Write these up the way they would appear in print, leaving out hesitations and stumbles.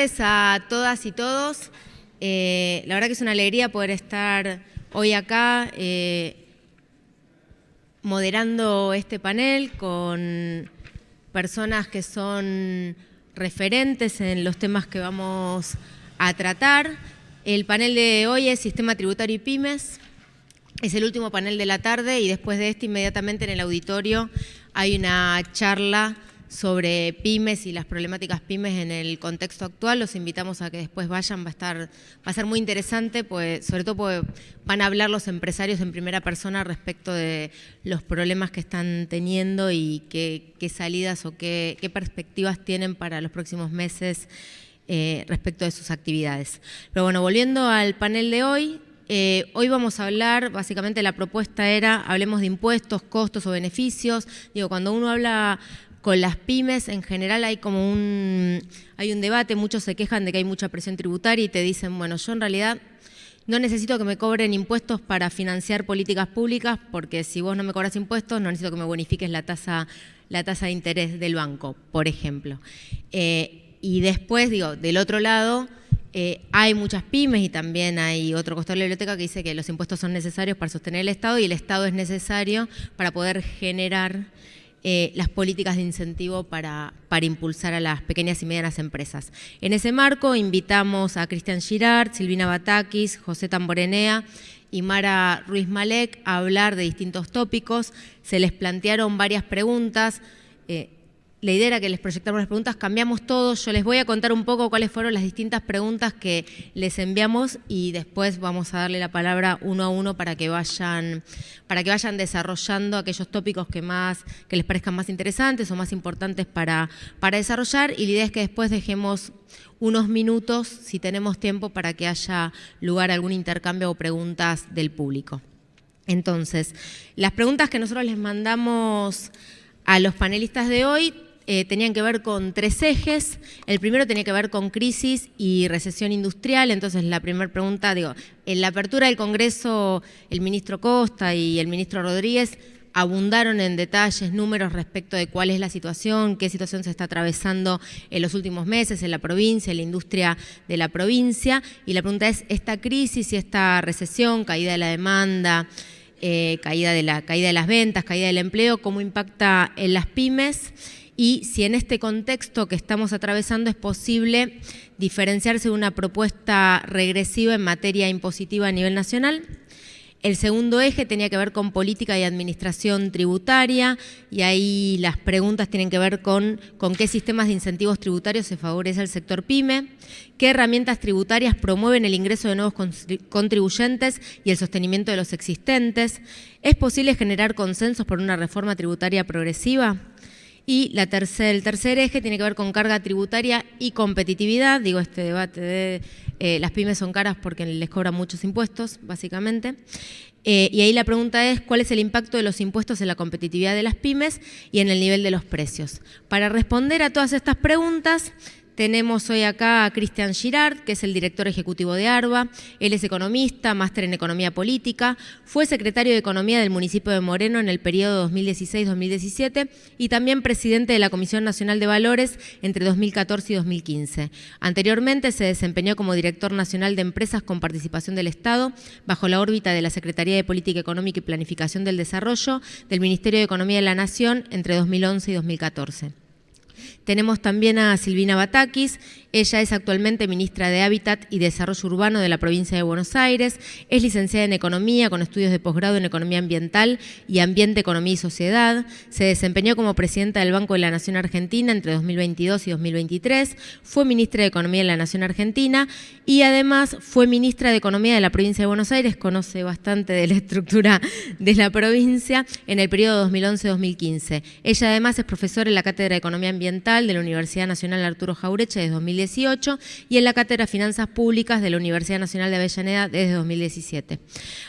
tardes a todas y todos. La verdad que es una alegría poder estar hoy acá moderando este panel con personas que son referentes en los temas que vamos a tratar. El panel de hoy es Sistema Tributario y Pymes. Es el último panel de la tarde y después de este inmediatamente en el auditorio hay una charla sobre pymes y las problemáticas pymes en el contexto actual. Los invitamos a que después vayan, va a ser muy interesante, pues, sobre todo porque van a hablar los empresarios en primera persona respecto de los problemas que están teniendo y qué salidas o qué perspectivas tienen para los próximos meses respecto de sus actividades. Pero bueno, volviendo al panel de hoy, hoy vamos a hablar, básicamente la propuesta era, hablemos de impuestos, costos o beneficios. Digo, cuando uno habla con las pymes, en general hay un debate, muchos se quejan de que hay mucha presión tributaria y te dicen, bueno, yo en realidad no necesito que me cobren impuestos para financiar políticas públicas, porque si vos no me cobras impuestos, no necesito que me bonifiques la tasa de interés del banco, por ejemplo. Y después, digo, del otro lado, hay muchas pymes y también hay otro costado de la biblioteca que dice que los impuestos son necesarios para sostener el Estado y el Estado es necesario para poder generar las políticas de incentivo para impulsar a las pequeñas y medianas empresas. En ese marco invitamos a Cristian Girard, Silvina Batakis, José Tamborenea y Mara Ruiz Malek a hablar de distintos tópicos. Se les plantearon varias preguntas. La idea era que les proyectáramos las preguntas, cambiamos todo. Yo les voy a contar un poco cuáles fueron las distintas preguntas que les enviamos y después vamos a darle la palabra uno a uno para que vayan desarrollando aquellos tópicos que les parezcan más interesantes o más importantes para desarrollar. Y la idea es que después dejemos unos minutos, si tenemos tiempo, para que haya lugar a algún intercambio o preguntas del público. Entonces, las preguntas que nosotros les mandamos a los panelistas de hoy tenían que ver con tres ejes. El primero tenía que ver con crisis y recesión industrial. Entonces, la primera pregunta, en la apertura del Congreso, el ministro Costa y el ministro Rodríguez abundaron en detalles, números respecto de cuál es la situación, qué situación se está atravesando en los últimos meses en la provincia, en la industria de la provincia. Y la pregunta es, ¿esta crisis y esta recesión, caída de la demanda, caída de las ventas, caída del empleo, cómo impacta en las pymes? Y si en este contexto que estamos atravesando es posible diferenciarse de una propuesta regresiva en materia impositiva a nivel nacional. El segundo eje tenía que ver con política y administración tributaria, y ahí las preguntas tienen que ver con qué sistemas de incentivos tributarios se favorece al sector pyme, qué herramientas tributarias promueven el ingreso de nuevos contribuyentes y el sostenimiento de los existentes, ¿es posible generar consensos por una reforma tributaria progresiva? Y el tercer eje tiene que ver con carga tributaria y competitividad. Este debate de las pymes son caras porque les cobran muchos impuestos, básicamente. Y ahí la pregunta es, ¿cuál es el impacto de los impuestos en la competitividad de las pymes y en el nivel de los precios? Para responder a todas estas preguntas, tenemos hoy acá a Cristian Girard, que es el director ejecutivo de ARBA. Él es economista, máster en economía política, fue secretario de Economía del municipio de Moreno en el periodo 2016-2017 y también presidente de la Comisión Nacional de Valores entre 2014 y 2015. Anteriormente se desempeñó como director nacional de empresas con participación del Estado bajo la órbita de la Secretaría de Política Económica y Planificación del Desarrollo del Ministerio de Economía de la Nación entre 2011 y 2014. Tenemos también a Silvina Batakis. Ella es actualmente ministra de Hábitat y Desarrollo Urbano de la provincia de Buenos Aires. Es licenciada en Economía con estudios de posgrado en Economía Ambiental y Ambiente, Economía y Sociedad. Se desempeñó como presidenta del Banco de la Nación Argentina entre 2022 y 2023. Fue ministra de Economía de la Nación Argentina y además fue ministra de Economía de la provincia de Buenos Aires. Conoce bastante de la estructura de la provincia en el periodo 2011-2015. Ella además es profesora en la Cátedra de Economía Ambiental de la Universidad Nacional Arturo Jauretche desde 2018 y en la Cátedra de Finanzas Públicas de la Universidad Nacional de Avellaneda desde 2017.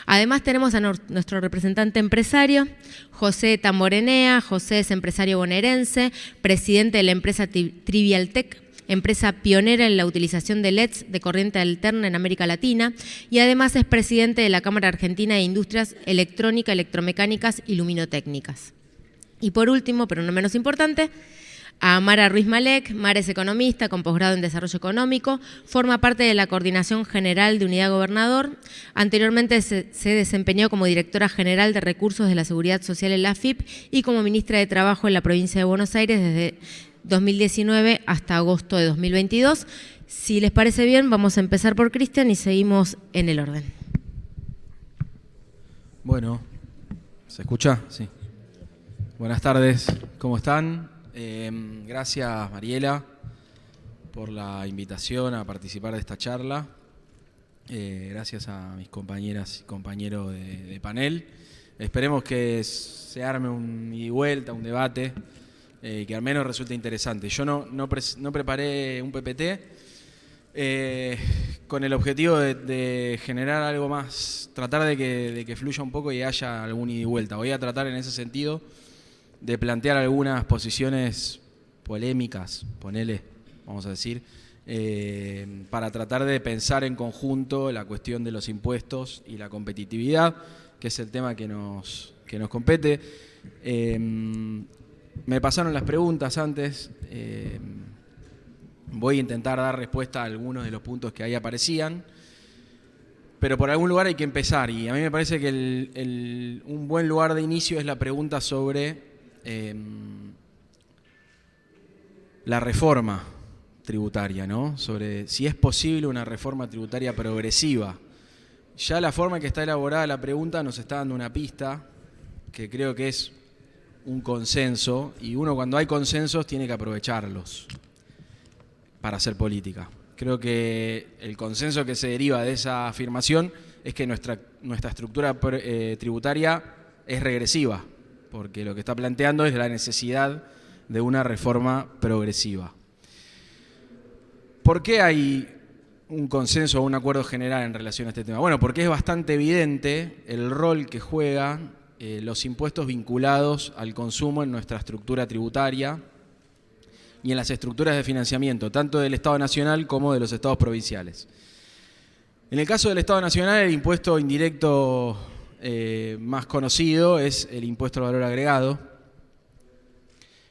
Además tenemos a nuestro representante empresario, José Tamborenea. José es empresario bonaerense, presidente de la empresa Trivialtech, empresa pionera en la utilización de LEDs de corriente alterna en América Latina, y además es presidente de la Cámara Argentina de Industrias Electrónica, Electromecánicas y Luminotécnicas. Y por último, pero no menos importante, a Mara Ruiz Malek. Mara es economista con posgrado en Desarrollo Económico, forma parte de la Coordinación General de Unidad Gobernador. Anteriormente se desempeñó como directora general de Recursos de la Seguridad Social en la AFIP y como ministra de Trabajo en la provincia de Buenos Aires desde 2019 hasta agosto de 2022. Si les parece bien, vamos a empezar por Cristian y seguimos en el orden. Bueno, ¿se escucha? Sí. Buenas tardes, ¿cómo están? Gracias, Mariela, por la invitación a participar de esta charla. Gracias a mis compañeras y compañeros de panel. Esperemos que se arme un ida y vuelta, un debate, que al menos resulte interesante. Yo no preparé un PPT con el objetivo de generar algo más, tratar de que fluya un poco y haya algún ida y vuelta. Voy a tratar en ese sentido de plantear algunas posiciones polémicas, vamos a decir, para tratar de pensar en conjunto la cuestión de los impuestos y la competitividad, que es el tema que nos compete. Me pasaron las preguntas antes, voy a intentar dar respuesta a algunos de los puntos que ahí aparecían, pero por algún lugar hay que empezar, y a mí me parece que un buen lugar de inicio es la pregunta sobre la reforma tributaria, ¿no? Sobre si es posible una reforma tributaria progresiva. Ya la forma en que está elaborada la pregunta nos está dando una pista que creo que es un consenso, y uno cuando hay consensos tiene que aprovecharlos para hacer política. Creo que el consenso que se deriva de esa afirmación es que nuestra estructura tributaria es regresiva, porque lo que está planteando es la necesidad de una reforma progresiva. ¿Por qué hay un consenso o un acuerdo general en relación a este tema? Bueno, porque es bastante evidente el rol que juegan los impuestos vinculados al consumo en nuestra estructura tributaria y en las estructuras de financiamiento, tanto del Estado Nacional como de los Estados provinciales. En el caso del Estado Nacional, el impuesto indirecto más conocido es el impuesto al valor agregado.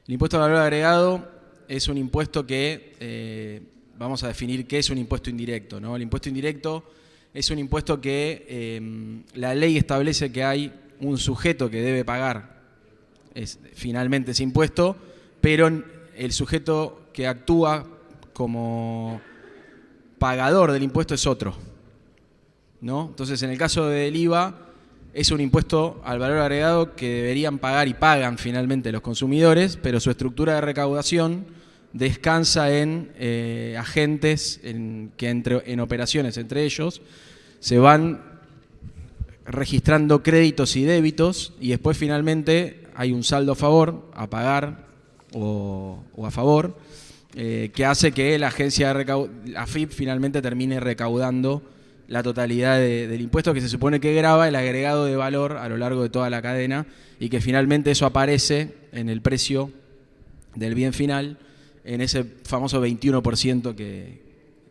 El impuesto al valor agregado es un impuesto que, vamos a definir qué es un impuesto indirecto, ¿no? El impuesto indirecto es un impuesto que la ley establece que hay un sujeto que debe pagar finalmente ese impuesto, pero el sujeto que actúa como pagador del impuesto es otro, ¿no? Entonces, en el caso del IVA, es un impuesto al valor agregado que deberían pagar y pagan finalmente los consumidores, pero su estructura de recaudación descansa en agentes que en operaciones entre ellos se van registrando créditos y débitos, y después finalmente hay un saldo a favor, a pagar o a favor, que hace que la agencia AFIP finalmente termine recaudando la totalidad del impuesto que se supone que grava el agregado de valor a lo largo de toda la cadena, y que finalmente eso aparece en el precio del bien final, en ese famoso 21%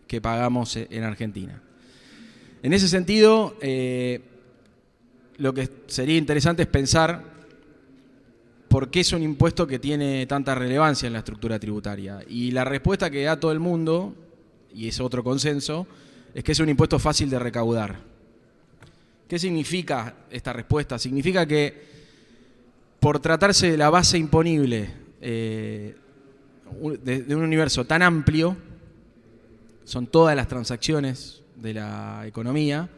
que pagamos en Argentina. En ese sentido, lo que sería interesante es pensar por qué es un impuesto que tiene tanta relevancia en la estructura tributaria. Y la respuesta que da todo el mundo, y es otro consenso, es que es un impuesto fácil de recaudar. ¿Qué significa esta respuesta? Significa que por tratarse de la base imponible de un universo tan amplio, son todas las transacciones de la economía,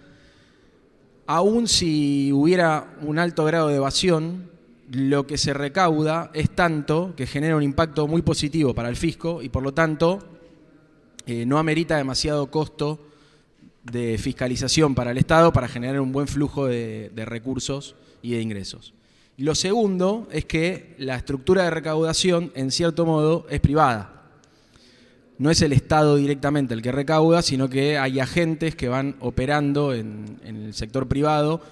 aun si hubiera un alto grado de evasión, lo que se recauda es tanto que genera un impacto muy positivo para el fisco y por lo tanto no amerita demasiado costo de fiscalización para el Estado para generar un buen flujo de recursos y de ingresos. Lo segundo es que la estructura de recaudación, en cierto modo, es privada. No es el Estado directamente el que recauda, sino que hay agentes que van operando en el sector privado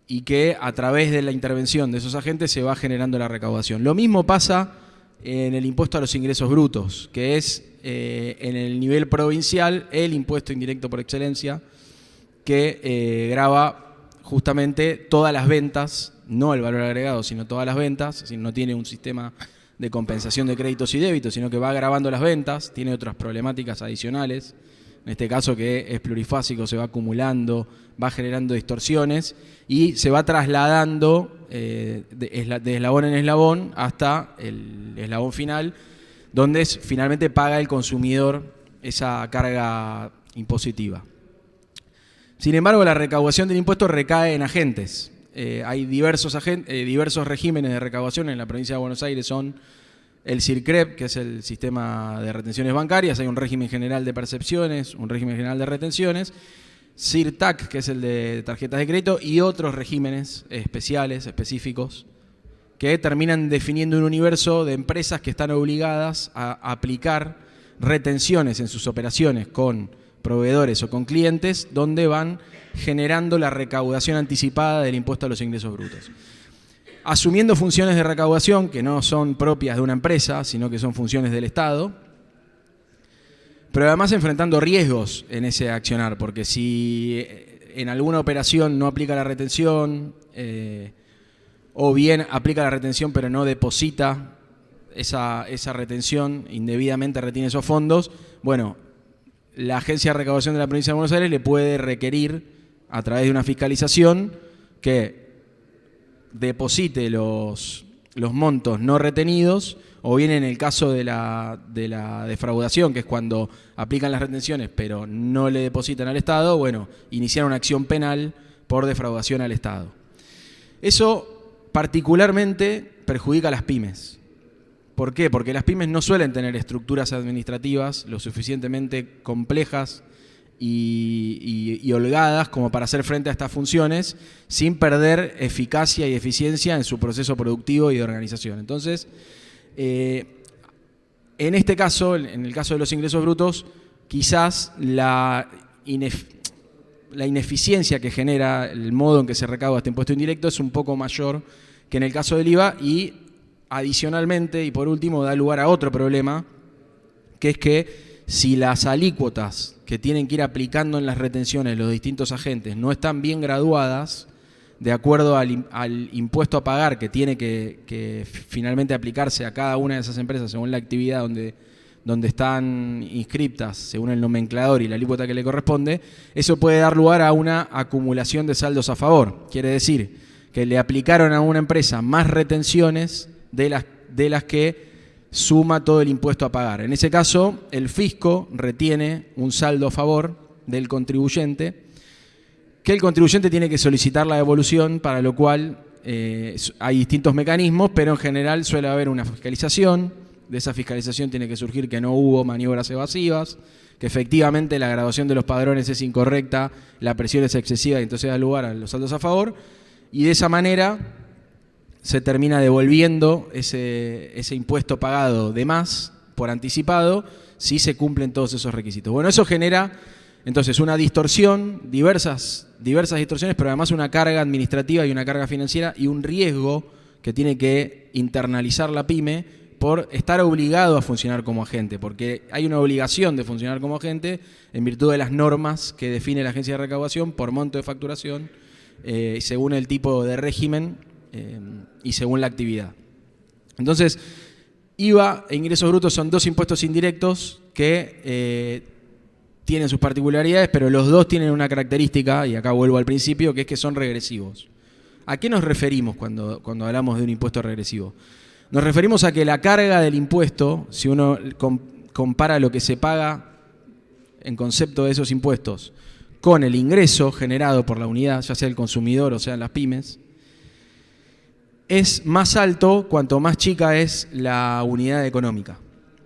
y que a través de la intervención de esos agentes se va generando la recaudación. Lo mismo pasa en el impuesto a los ingresos brutos, que es en el nivel provincial el impuesto indirecto por excelencia, que grava justamente todas las ventas, no el valor agregado, sino todas las ventas, es decir, no tiene un sistema de compensación de créditos y débitos, sino que va agravando las ventas, tiene otras problemáticas adicionales, en este caso que es plurifásico, se va acumulando, va generando distorsiones y se va trasladando de eslabón en eslabón hasta el eslabón final, donde finalmente paga el consumidor esa carga impositiva. Sin embargo, la recaudación del impuesto recae en agentes. Hay diversos regímenes de recaudación en la provincia de Buenos Aires, son el CIRCREP, que es el sistema de retenciones bancarias, hay un régimen general de percepciones, un régimen general de retenciones, CIRTAC, que es el de tarjetas de crédito, y otros regímenes especiales, específicos, que terminan definiendo un universo de empresas que están obligadas a aplicar retenciones en sus operaciones con proveedores o con clientes, donde van generando la recaudación anticipada del impuesto a los ingresos brutos. Asumiendo funciones de recaudación que no son propias de una empresa, sino que son funciones del Estado, pero además enfrentando riesgos en ese accionar, porque si en alguna operación no aplica la retención, o bien aplica la retención pero no deposita esa retención, indebidamente retiene esos fondos, bueno, la Agencia de Recaudación de la Provincia de Buenos Aires le puede requerir, a través de una fiscalización, que deposite los montos no retenidos, o bien en el caso de la defraudación, que es cuando aplican las retenciones pero no le depositan al Estado, bueno, iniciar una acción penal por defraudación al Estado. Eso particularmente perjudica a las pymes. ¿Por qué? Porque las pymes no suelen tener estructuras administrativas lo suficientemente complejas y holgadas como para hacer frente a estas funciones sin perder eficacia y eficiencia en su proceso productivo y de organización. Entonces, en este caso, en el caso de los ingresos brutos, quizás la ineficiencia que genera el modo en que se recauda este impuesto indirecto es un poco mayor que en el caso del IVA y adicionalmente y por último da lugar a otro problema, que es que si las alícuotas que tienen que ir aplicando en las retenciones los distintos agentes no están bien graduadas, de acuerdo al impuesto a pagar que tiene que finalmente aplicarse a cada una de esas empresas según la actividad donde están inscriptas, según el nomenclador y la alícuota que le corresponde, eso puede dar lugar a una acumulación de saldos a favor. Quiere decir que le aplicaron a una empresa más retenciones de las que suma todo el impuesto a pagar. En ese caso, el fisco retiene un saldo a favor del contribuyente, que el contribuyente tiene que solicitar la devolución, para lo cual hay distintos mecanismos, pero en general suele haber una fiscalización. De esa fiscalización tiene que surgir que no hubo maniobras evasivas, que efectivamente la graduación de los padrones es incorrecta, la presión es excesiva y entonces da lugar a los saldos a favor, y de esa manera se termina devolviendo ese impuesto pagado de más por anticipado si se cumplen todos esos requisitos. Bueno, eso genera entonces una distorsión, diversas distorsiones, pero además una carga administrativa y una carga financiera y un riesgo que tiene que internalizar la pyme por estar obligado a funcionar como agente, porque hay una obligación de funcionar como agente en virtud de las normas que define la Agencia de Recaudación por monto de facturación, según el tipo de régimen y según la actividad. Entonces, IVA e ingresos brutos son dos impuestos indirectos que tienen sus particularidades, pero los dos tienen una característica, y acá vuelvo al principio, que es que son regresivos. ¿A qué nos referimos cuando hablamos de un impuesto regresivo? Nos referimos a que la carga del impuesto, si uno compara lo que se paga en concepto de esos impuestos con el ingreso generado por la unidad, ya sea el consumidor o sean las pymes, es más alto cuanto más chica es la unidad económica.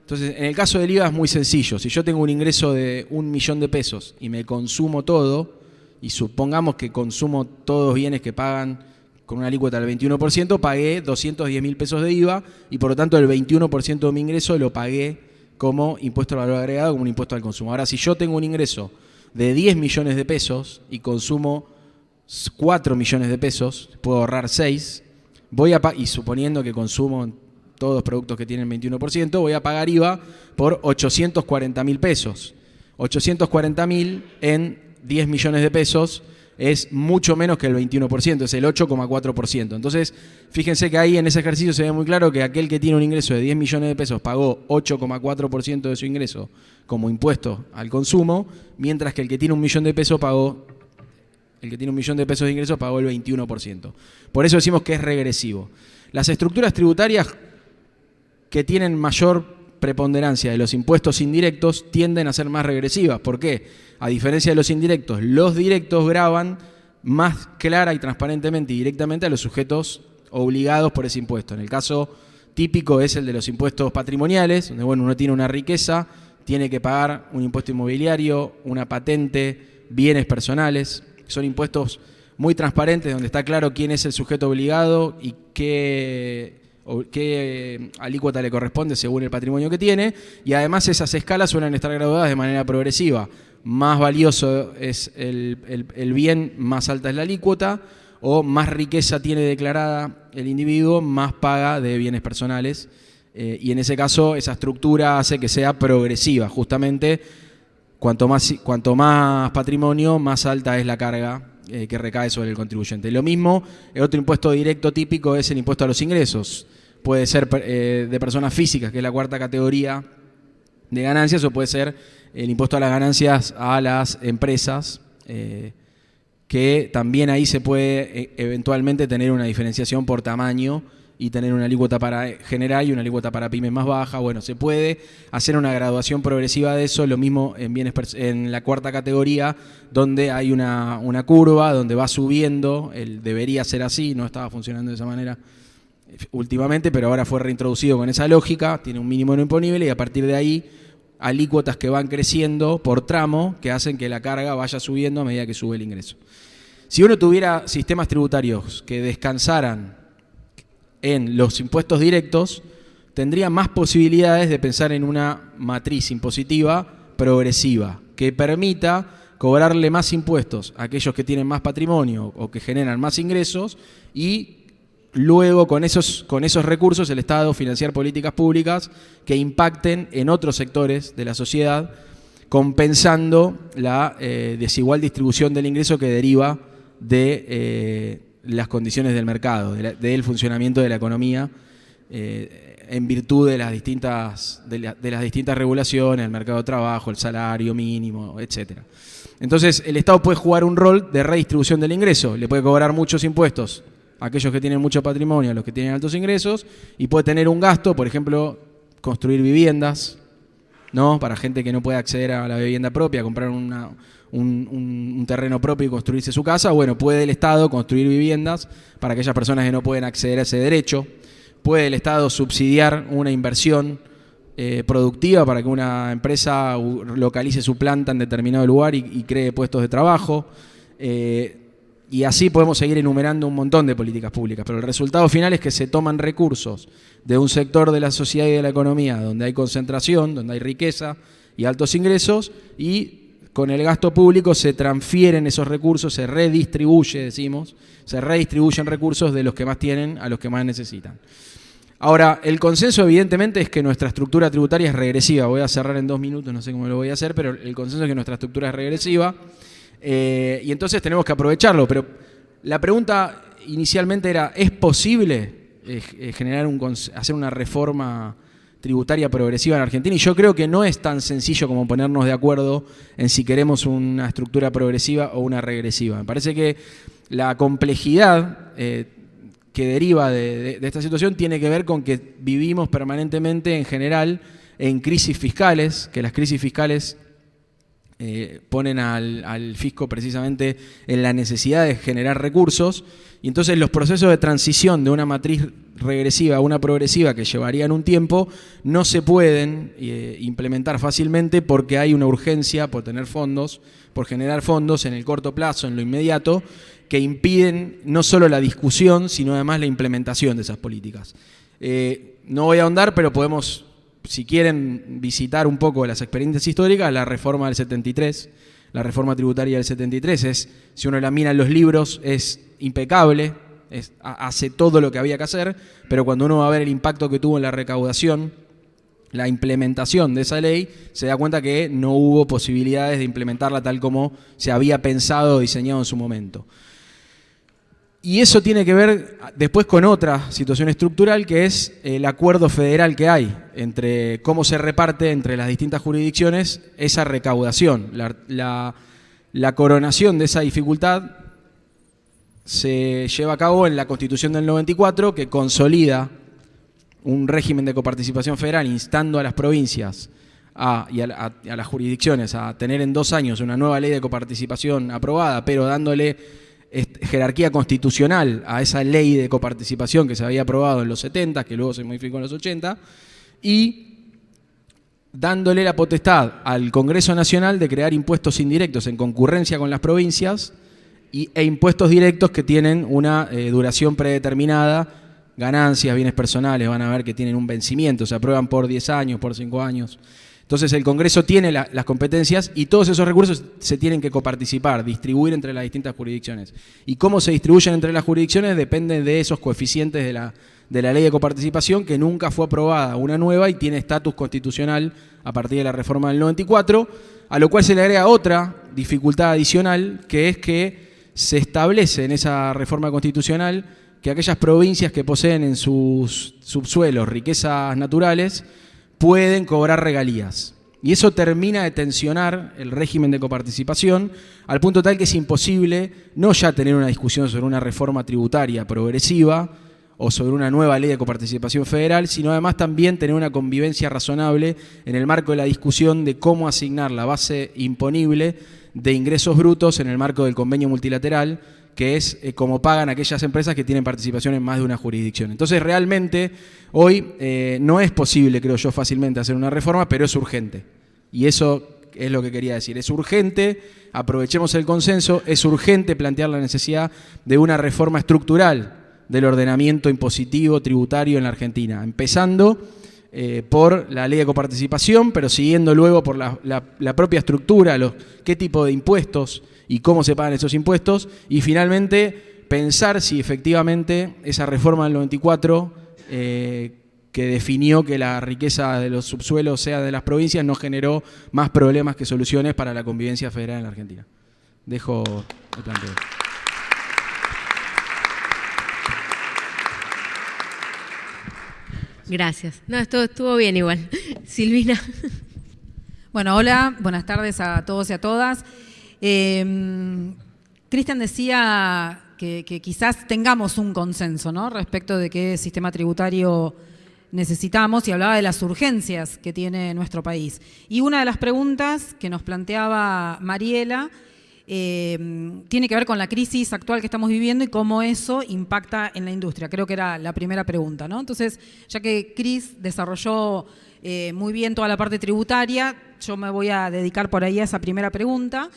Entonces, en el caso del IVA es muy sencillo. Si yo tengo un ingreso de 1 millón de pesos y me consumo todo, y supongamos que consumo todos bienes que pagan con una alícuota del 21%, pagué 210.000 pesos de IVA y por lo tanto el 21% de mi ingreso lo pagué como impuesto al valor agregado, como un impuesto al consumo. Ahora, si yo tengo un ingreso de 10 millones de pesos y consumo 4 millones de pesos, puedo ahorrar 6, y suponiendo que consumo todos los productos que tienen 21%, voy a pagar IVA por 840.000 pesos. 840.000 en 10 millones de pesos es mucho menos que el 21%, es el 8,4%. Entonces, fíjense que ahí en ese ejercicio se ve muy claro que aquel que tiene un ingreso de 10 millones de pesos pagó 8,4% de su ingreso como impuesto al consumo, mientras que el que tiene un millón de pesos pagó el de ingresos pagó el 21%. Por eso decimos que es regresivo. Las estructuras tributarias que tienen mayor preponderancia de los impuestos indirectos tienden a ser más regresivas. ¿Por qué? A diferencia de los indirectos, los directos gravan más clara y transparentemente y directamente a los sujetos obligados por ese impuesto. En el caso típico es el de los impuestos patrimoniales, donde uno tiene una riqueza, tiene que pagar un impuesto inmobiliario, una patente, bienes personales. Son impuestos muy transparentes, donde está claro quién es el sujeto obligado y qué alícuota le corresponde según el patrimonio que tiene, y además esas escalas suelen estar graduadas de manera progresiva. Más valioso es el bien, más alta es la alícuota, o más riqueza tiene declarada el individuo, más paga de bienes personales, y en ese caso esa estructura hace que sea progresiva. Justamente, cuanto más patrimonio, más alta es la carga que recae sobre el contribuyente. Lo mismo, el otro impuesto directo típico es el impuesto a los ingresos. Puede ser de personas físicas, que es la cuarta categoría de ganancias, o puede ser el impuesto a las ganancias a las empresas, que también ahí se puede eventualmente tener una diferenciación por tamaño y tener una alícuota para general y una alícuota para pymes más baja. Bueno, se puede hacer una graduación progresiva de eso, lo mismo en la cuarta categoría, donde hay una curva, donde va subiendo, debería ser así, no estaba funcionando de esa manera últimamente, pero ahora fue reintroducido con esa lógica, tiene un mínimo no imponible y a partir de ahí alícuotas que van creciendo por tramo que hacen que la carga vaya subiendo a medida que sube el ingreso. Si uno tuviera sistemas tributarios que descansaran en los impuestos directos, tendría más posibilidades de pensar en una matriz impositiva progresiva que permita cobrarle más impuestos a aquellos que tienen más patrimonio o que generan más ingresos y luego con esos recursos el Estado financiar políticas públicas que impacten en otros sectores de la sociedad, compensando la desigual distribución del ingreso que deriva de las condiciones del mercado, del funcionamiento de la economía, en virtud de las distintas regulaciones, el mercado de trabajo, el salario mínimo, etc. Entonces, el Estado puede jugar un rol de redistribución del ingreso, le puede cobrar muchos impuestos a aquellos que tienen mucho patrimonio, a los que tienen altos ingresos, y puede tener un gasto, por ejemplo, construir viviendas, ¿no? Para gente que no puede acceder a la vivienda propia, comprar un terreno propio y construirse su casa. Bueno, puede el Estado construir viviendas para aquellas personas que no pueden acceder a ese derecho. Puede el Estado subsidiar una inversión productiva para que una empresa localice su planta en determinado lugar y cree puestos de trabajo. Y así podemos seguir enumerando un montón de políticas públicas, pero el resultado final es que se toman recursos de un sector de la sociedad y de la economía donde hay concentración, donde hay riqueza y altos ingresos, y con el gasto público se transfieren esos recursos, se redistribuyen recursos de los que más tienen a los que más necesitan. Ahora, el consenso evidentemente es que nuestra estructura tributaria es regresiva. Voy a cerrar en 2 minutos, no sé cómo lo voy a hacer, pero el consenso es que nuestra estructura es regresiva. Y entonces tenemos que aprovecharlo, pero la pregunta inicialmente era, ¿es posible hacer una reforma tributaria progresiva en Argentina? Y yo creo que no es tan sencillo como ponernos de acuerdo en si queremos una estructura progresiva o una regresiva. Me parece que la complejidad que deriva de esta situación tiene que ver con que vivimos permanentemente en general en crisis fiscales, que las crisis fiscales ponen al fisco precisamente en la necesidad de generar recursos, y entonces los procesos de transición de una matriz regresiva a una progresiva que llevarían un tiempo no se pueden implementar fácilmente porque hay una urgencia por tener fondos, por generar fondos en el corto plazo, en lo inmediato, que impiden no solo la discusión, sino además la implementación de esas políticas. No voy a ahondar, pero podemos, si quieren visitar un poco las experiencias históricas, la reforma del 73, la reforma tributaria del 73 si uno la mira en los libros, es impecable, hace todo lo que había que hacer, pero cuando uno va a ver el impacto que tuvo en la recaudación la implementación de esa ley, se da cuenta que no hubo posibilidades de implementarla tal como se había pensado o diseñado en su momento. Y eso tiene que ver después con otra situación estructural, que es el acuerdo federal que hay entre cómo se reparte entre las distintas jurisdicciones esa recaudación. La coronación de esa dificultad se lleva a cabo en la Constitución del 94, que consolida un régimen de coparticipación federal instando a las provincias y a las jurisdicciones a tener en 2 años una nueva ley de coparticipación aprobada, pero dándole jerarquía constitucional a esa ley de coparticipación que se había aprobado en los 70, que luego se modificó en los 80, y dándole la potestad al Congreso Nacional de crear impuestos indirectos en concurrencia con las provincias e impuestos directos que tienen una duración predeterminada, ganancias, bienes personales, van a ver que tienen un vencimiento, se aprueban por 10 años, por 5 años. Entonces el Congreso tiene las competencias y todos esos recursos se tienen que coparticipar, distribuir entre las distintas jurisdicciones. Y cómo se distribuyen entre las jurisdicciones depende de esos coeficientes de la ley de coparticipación, que nunca fue aprobada una nueva y tiene estatus constitucional a partir de la reforma del 94, a lo cual se le agrega otra dificultad adicional, que es que se establece en esa reforma constitucional que aquellas provincias que poseen en sus subsuelos riquezas naturales pueden cobrar regalías. Y eso termina de tensionar el régimen de coparticipación al punto tal que es imposible no ya tener una discusión sobre una reforma tributaria progresiva o sobre una nueva ley de coparticipación federal, sino además también tener una convivencia razonable en el marco de la discusión de cómo asignar la base imponible de ingresos brutos en el marco del convenio multilateral, que es como pagan aquellas empresas que tienen participación en más de una jurisdicción. Entonces, realmente, hoy no es posible, creo yo, fácilmente hacer una reforma, pero es urgente. Y eso es lo que quería decir. Es urgente, aprovechemos el consenso, es urgente plantear la necesidad de una reforma estructural del ordenamiento impositivo tributario en la Argentina, empezando por la ley de coparticipación, pero siguiendo luego por la propia estructura, qué tipo de impuestos y cómo se pagan esos impuestos, y finalmente pensar si efectivamente esa reforma del 94 que definió que la riqueza de los subsuelos sea de las provincias no generó más problemas que soluciones para la convivencia federal en la Argentina. Dejo el planteo. Gracias. No, estuvo bien igual. Silvina. Bueno, hola, buenas tardes a todos y a todas. Cristian decía que quizás tengamos un consenso, ¿no?, respecto de qué sistema tributario necesitamos, y hablaba de las urgencias que tiene nuestro país. Y una de las preguntas que nos planteaba Mariela tiene que ver con la crisis actual que estamos viviendo y cómo eso impacta en la industria. Creo que era la primera pregunta, ¿no? Entonces, ya que Cris desarrolló muy bien toda la parte tributaria, yo me voy a dedicar por ahí a esa primera pregunta.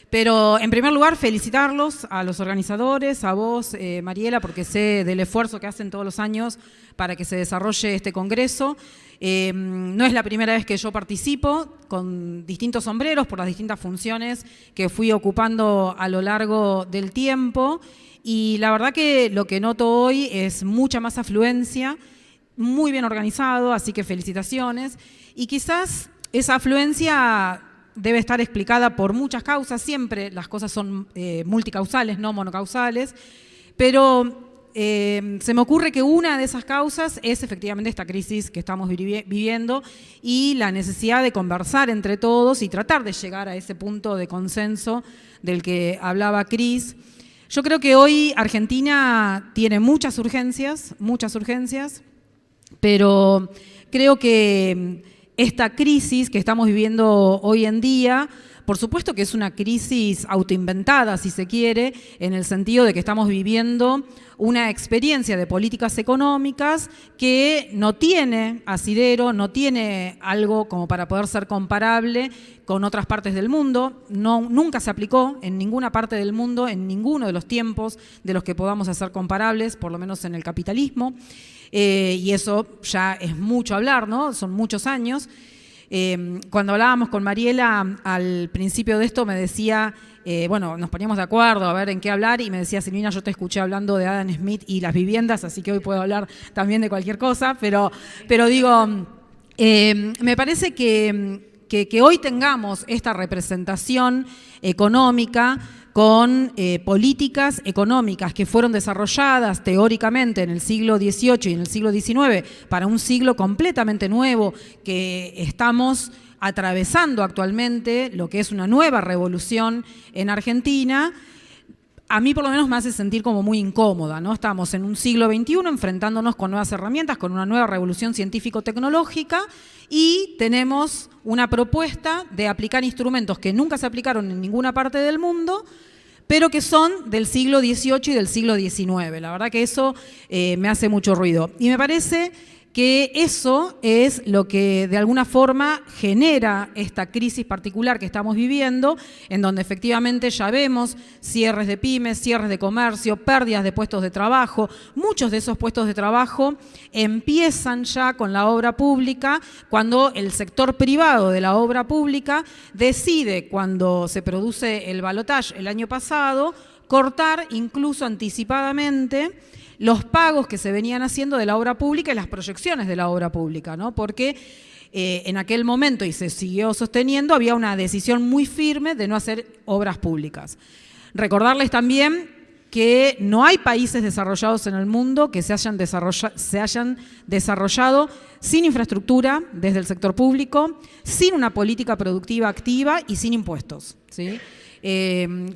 Pero, en primer lugar, felicitarlos a los organizadores, a vos, Mariela, porque sé del esfuerzo que hacen todos los años para que se desarrolle este congreso. No es la primera vez que yo participo, con distintos sombreros, por las distintas funciones que fui ocupando a lo largo del tiempo. Y la verdad que lo que noto hoy es mucha más afluencia, muy bien organizado, así que felicitaciones. Y quizás esa afluencia debe estar explicada por muchas causas, siempre las cosas son multicausales, no monocausales, pero se me ocurre que una de esas causas es efectivamente esta crisis que estamos viviendo y la necesidad de conversar entre todos y tratar de llegar a ese punto de consenso del que hablaba Cris. Yo creo que hoy Argentina tiene muchas urgencias, pero creo que esta crisis que estamos viviendo hoy en día, por supuesto que es una crisis autoinventada, si se quiere, en el sentido de que estamos viviendo una experiencia de políticas económicas que no tiene asidero, no tiene algo como para poder ser comparable con otras partes del mundo. Nunca se aplicó en ninguna parte del mundo, en ninguno de los tiempos de los que podamos hacer comparables, por lo menos en el capitalismo. Y eso ya es mucho hablar, ¿no? Son muchos años. Cuando hablábamos con Mariela al principio de esto me decía, bueno, nos poníamos de acuerdo a ver en qué hablar y me decía, Silvina, yo te escuché hablando de Adam Smith y las viviendas, así que hoy puedo hablar también de cualquier cosa, pero digo, Me parece que hoy tengamos esta representación económica con políticas económicas que fueron desarrolladas teóricamente en el siglo XVIII y en el siglo XIX para un siglo completamente nuevo que estamos atravesando actualmente, lo que es una nueva revolución en Argentina. A mí por lo menos me hace sentir como muy incómoda, ¿no? Estamos en un siglo XXI enfrentándonos con nuevas herramientas, con una nueva revolución científico-tecnológica y tenemos una propuesta de aplicar instrumentos que nunca se aplicaron en ninguna parte del mundo, pero que son del siglo XVIII y del siglo XIX. La verdad que eso me hace mucho ruido. Y me parece que eso es lo que de alguna forma genera esta crisis particular que estamos viviendo, en donde efectivamente ya vemos cierres de pymes, cierres de comercio, pérdidas de puestos de trabajo. Muchos de esos puestos de trabajo empiezan ya con la obra pública, cuando el sector privado de la obra pública decide, cuando se produce el balotaje el año pasado, cortar incluso anticipadamente los pagos que se venían haciendo de la obra pública y las proyecciones de la obra pública, ¿no? Porque en aquel momento, y se siguió sosteniendo, había una decisión muy firme de no hacer obras públicas. Recordarles también que no hay países desarrollados en el mundo que se hayan desarrollado sin infraestructura desde el sector público, sin una política productiva activa y sin impuestos, ¿sí?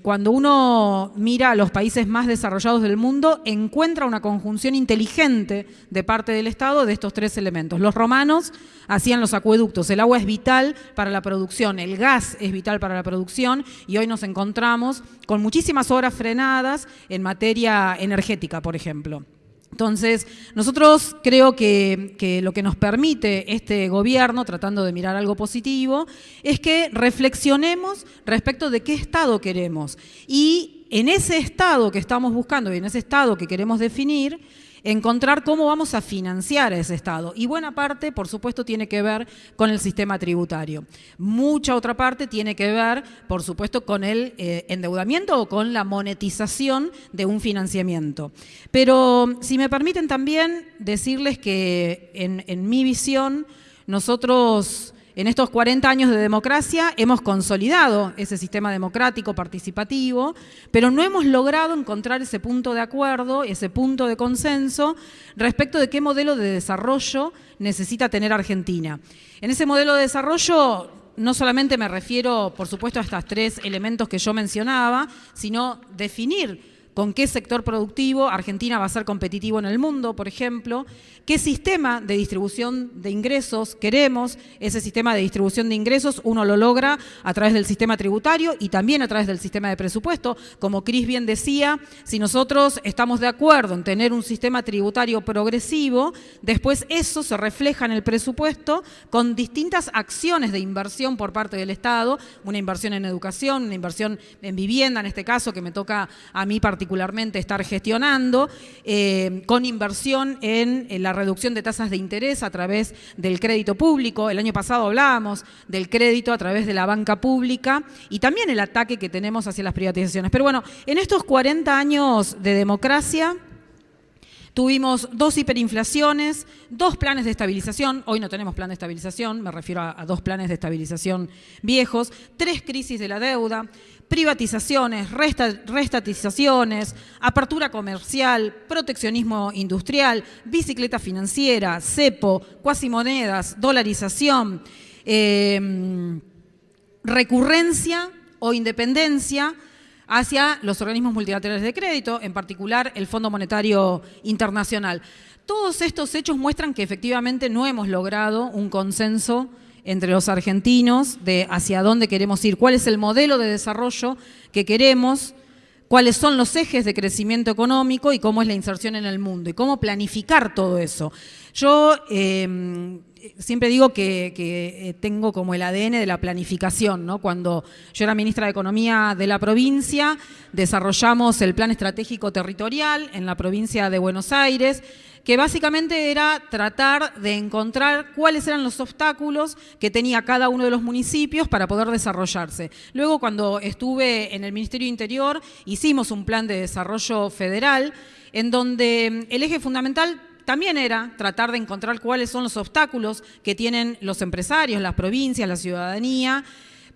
Cuando uno mira a los países más desarrollados del mundo, encuentra una conjunción inteligente de parte del Estado de estos tres elementos. Los romanos hacían los acueductos, el agua es vital para la producción, el gas es vital para la producción y hoy nos encontramos con muchísimas obras frenadas en materia energética, por ejemplo. Entonces, nosotros creo que lo que nos permite este gobierno, tratando de mirar algo positivo, es que reflexionemos respecto de qué Estado queremos. Y en ese Estado que estamos buscando y en ese Estado que queremos definir, encontrar cómo vamos a financiar a ese Estado. Y buena parte, por supuesto, tiene que ver con el sistema tributario. Mucha otra parte tiene que ver, por supuesto, con el endeudamiento o con la monetización de un financiamiento. Pero, si me permiten también decirles que en mi visión, nosotros en estos 40 años de democracia hemos consolidado ese sistema democrático participativo, pero no hemos logrado encontrar ese punto de acuerdo, ese punto de consenso respecto de qué modelo de desarrollo necesita tener Argentina. En ese modelo de desarrollo no solamente me refiero, por supuesto, a estos tres elementos que yo mencionaba, sino definir con qué sector productivo Argentina va a ser competitivo en el mundo, por ejemplo, qué sistema de distribución de ingresos queremos. Ese sistema de distribución de ingresos uno lo logra a través del sistema tributario y también a través del sistema de presupuesto. Como Cris bien decía, si nosotros estamos de acuerdo en tener un sistema tributario progresivo, después eso se refleja en el presupuesto con distintas acciones de inversión por parte del Estado, una inversión en educación, una inversión en vivienda, en este caso que me toca a mí particularmente estar gestionando, con inversión en la reducción de tasas de interés a través del crédito público. El año pasado hablábamos del crédito a través de la banca pública y también el ataque que tenemos hacia las privatizaciones. Pero bueno, en estos 40 años de democracia tuvimos 2 hiperinflaciones, 2 planes de estabilización, hoy no tenemos plan de estabilización, me refiero a 2 planes de estabilización viejos, 3 crisis de la deuda, privatizaciones, reestatizaciones, apertura comercial, proteccionismo industrial, bicicleta financiera, cepo, cuasimonedas, dolarización, recurrencia o independencia hacia los organismos multilaterales de crédito, en particular el Fondo Monetario Internacional. Todos estos hechos muestran que efectivamente no hemos logrado un consenso entre los argentinos de hacia dónde queremos ir, cuál es el modelo de desarrollo que queremos, cuáles son los ejes de crecimiento económico y cómo es la inserción en el mundo y cómo planificar todo eso. Yo siempre digo que tengo como el ADN de la planificación, ¿no? Cuando yo era ministra de Economía de la provincia, desarrollamos el Plan Estratégico Territorial en la provincia de Buenos Aires, que básicamente era tratar de encontrar cuáles eran los obstáculos que tenía cada uno de los municipios para poder desarrollarse. Luego, cuando estuve en el Ministerio de Interior, hicimos un plan de desarrollo federal en donde el eje fundamental también era tratar de encontrar cuáles son los obstáculos que tienen los empresarios, las provincias, la ciudadanía,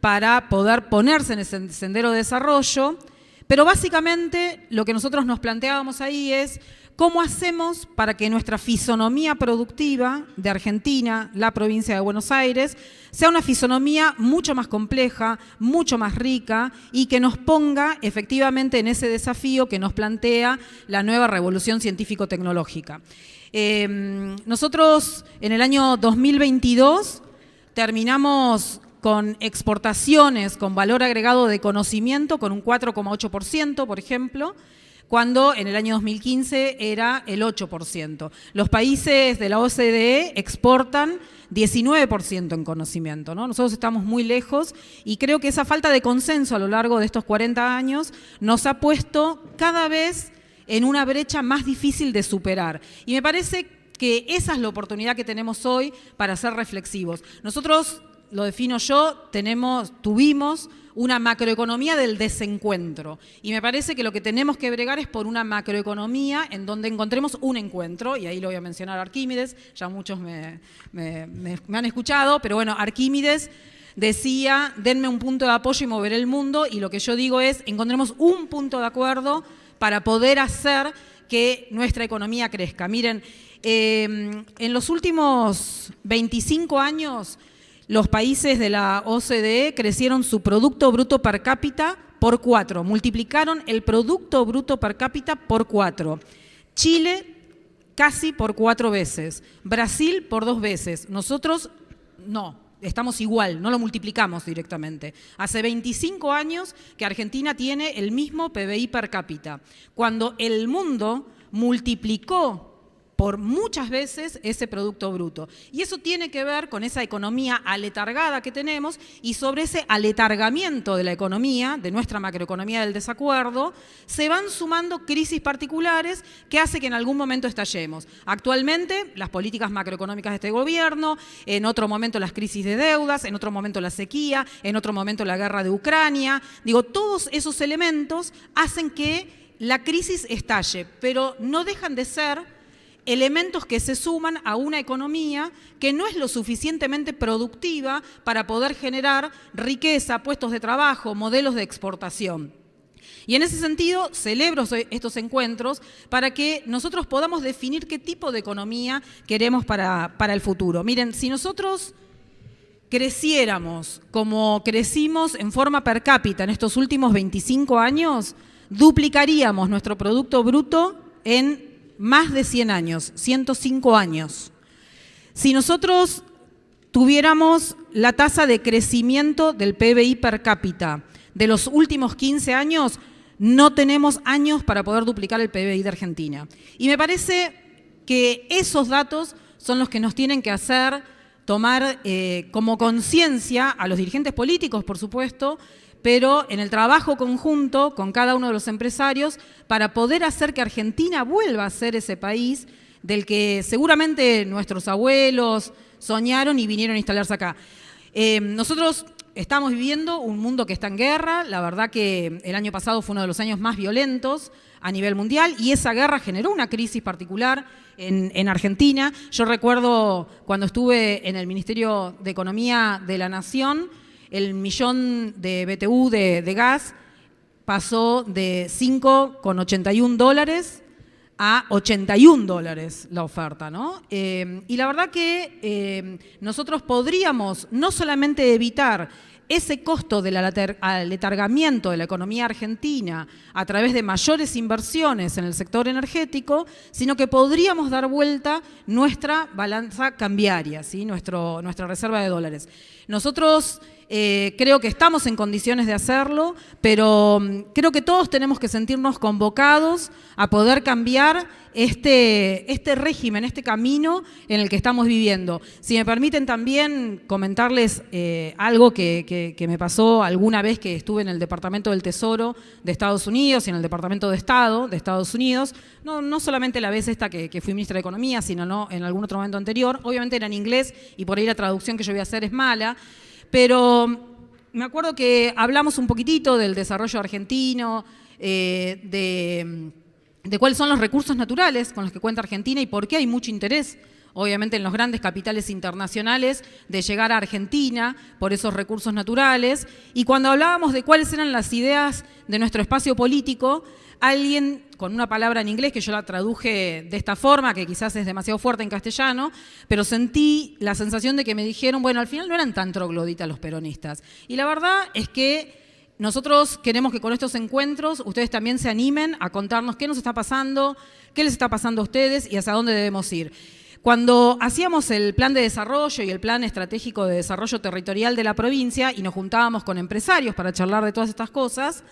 para poder ponerse en ese sendero de desarrollo. Pero básicamente lo que nosotros nos planteábamos ahí es cómo hacemos para que nuestra fisonomía productiva de Argentina, la provincia de Buenos Aires, sea una fisonomía mucho más compleja, mucho más rica y que nos ponga efectivamente en ese desafío que nos plantea la nueva revolución científico-tecnológica. Nosotros en el año 2022 terminamos con exportaciones con valor agregado de conocimiento con un 4,8%, por ejemplo, cuando en el año 2015 era el 8%. Los países de la OCDE exportan 19% en conocimiento, ¿no? Nosotros estamos muy lejos y creo que esa falta de consenso a lo largo de estos 40 años nos ha puesto cada vez en una brecha más difícil de superar. Y me parece que esa es la oportunidad que tenemos hoy para ser reflexivos. Nosotros, lo defino yo, tuvimos una macroeconomía del desencuentro. Y me parece que lo que tenemos que bregar es por una macroeconomía en donde encontremos un encuentro, y ahí lo voy a mencionar a Arquímedes, ya muchos me han escuchado, pero bueno, Arquímedes decía, denme un punto de apoyo y moveré el mundo, y lo que yo digo es, encontremos un punto de acuerdo para poder hacer que nuestra economía crezca. Miren, en los últimos 25 años, los países de la OCDE crecieron su Producto Bruto Per Cápita por 4, multiplicaron el Producto Bruto Per Cápita por 4. Chile casi por 4 veces, Brasil por 2 veces, nosotros no, estamos igual, no lo multiplicamos directamente. Hace 25 años que Argentina tiene el mismo PBI per cápita, cuando el mundo multiplicó por muchas veces ese Producto Bruto. Y eso tiene que ver con esa economía aletargada que tenemos y sobre ese aletargamiento de la economía, de nuestra macroeconomía del desacuerdo, se van sumando crisis particulares que hace que en algún momento estallemos. Actualmente, las políticas macroeconómicas de este gobierno, en otro momento las crisis de deudas, en otro momento la sequía, en otro momento la guerra de Ucrania. Digo, todos esos elementos hacen que la crisis estalle, pero no dejan de ser elementos que se suman a una economía que no es lo suficientemente productiva para poder generar riqueza, puestos de trabajo, modelos de exportación. Y en ese sentido, celebro estos encuentros para que nosotros podamos definir qué tipo de economía queremos para el futuro. Miren, si nosotros creciéramos como crecimos en forma per cápita en estos últimos 25 años, duplicaríamos nuestro Producto Bruto en más de 100 años, 105 años. Si nosotros tuviéramos la tasa de crecimiento del PBI per cápita de los últimos 15 años, no tenemos años para poder duplicar el PBI de Argentina. Y me parece que esos datos son los que nos tienen que hacer tomar como conciencia a los dirigentes políticos, por supuesto, pero en el trabajo conjunto con cada uno de los empresarios para poder hacer que Argentina vuelva a ser ese país del que seguramente nuestros abuelos soñaron y vinieron a instalarse acá. Nosotros estamos viviendo un mundo que está en guerra, la verdad que el año pasado fue uno de los años más violentos a nivel mundial y esa guerra generó una crisis particular en Argentina. Yo recuerdo cuando estuve en el Ministerio de Economía de la Nación, el millón de BTU de gas pasó de $5,81 a $81 la oferta, ¿no? Y la verdad que nosotros podríamos no solamente evitar ese costo del aletargamiento de la economía argentina a través de mayores inversiones en el sector energético, sino que podríamos dar vuelta nuestra balanza cambiaria, ¿sí? Nuestra reserva de dólares. Nosotros creo que estamos en condiciones de hacerlo, pero creo que todos tenemos que sentirnos convocados a poder cambiar este régimen, este camino en el que estamos viviendo. Si me permiten también comentarles algo que me pasó alguna vez que estuve en el Departamento del Tesoro de Estados Unidos y en el Departamento de Estado de Estados Unidos, no solamente la vez esta que fui ministra de Economía, sino en algún otro momento anterior, obviamente era en inglés y por ahí la traducción que yo voy a hacer es mala, pero me acuerdo que hablamos un poquitito del desarrollo argentino, de de cuáles son los recursos naturales con los que cuenta Argentina y por qué hay mucho interés, obviamente en los grandes capitales internacionales, de llegar a Argentina por esos recursos naturales. Y cuando hablábamos de cuáles eran las ideas de nuestro espacio político, alguien con una palabra en inglés que yo la traduje de esta forma, que quizás es demasiado fuerte en castellano, pero sentí la sensación de que me dijeron, bueno, al final no eran tan trogloditas los peronistas. Y la verdad es que nosotros queremos que con estos encuentros ustedes también se animen a contarnos qué nos está pasando, qué les está pasando a ustedes y hacia dónde debemos ir. Cuando hacíamos el plan de desarrollo y el plan estratégico de desarrollo territorial de la provincia y nos juntábamos con empresarios para charlar de todas estas cosas,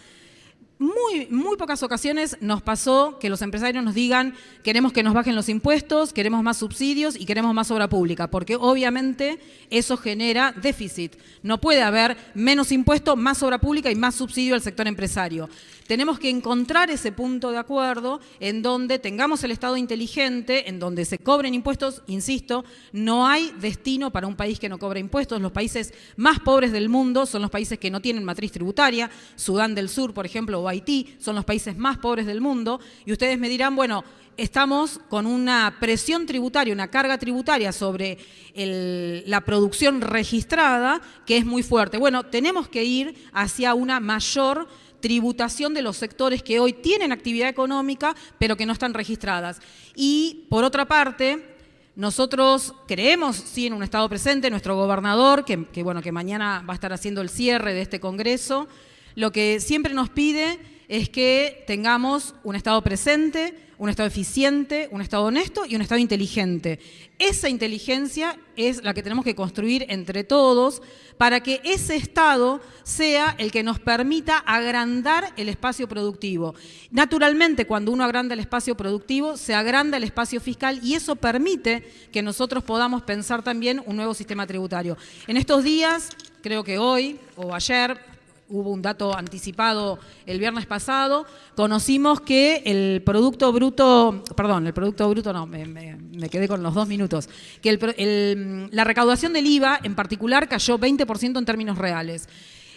muy pocas ocasiones nos pasó que los empresarios nos digan queremos que nos bajen los impuestos, queremos más subsidios y queremos más obra pública, porque obviamente eso genera déficit. No puede haber menos impuestos, más obra pública y más subsidio al sector empresario. Tenemos que encontrar ese punto de acuerdo en donde tengamos el Estado inteligente, en donde se cobren impuestos. Insisto, no hay destino para un país que no cobra impuestos. Los países más pobres del mundo son los países que no tienen matriz tributaria. Sudán del Sur, por ejemplo, o Haití, son los países más pobres del mundo. Y ustedes me dirán, bueno, estamos con una presión tributaria, una carga tributaria sobre la producción registrada que es muy fuerte. Bueno, tenemos que ir hacia una mayor tributación de los sectores que hoy tienen actividad económica, pero que no están registradas. Y, por otra parte, nosotros creemos, sí, en un Estado presente. Nuestro gobernador, que mañana va a estar haciendo el cierre de este congreso, lo que siempre nos pide es que tengamos un Estado presente, un Estado eficiente, un Estado honesto y un Estado inteligente. Esa inteligencia es la que tenemos que construir entre todos para que ese Estado sea el que nos permita agrandar el espacio productivo. Naturalmente, cuando uno agranda el espacio productivo, se agranda el espacio fiscal y eso permite que nosotros podamos pensar también un nuevo sistema tributario. En estos días, creo que hoy o ayer, hubo un dato anticipado el viernes pasado, conocimos que el Producto Bruto no, me quedé con los 2 minutos, que la recaudación del IVA en particular cayó 20% en términos reales.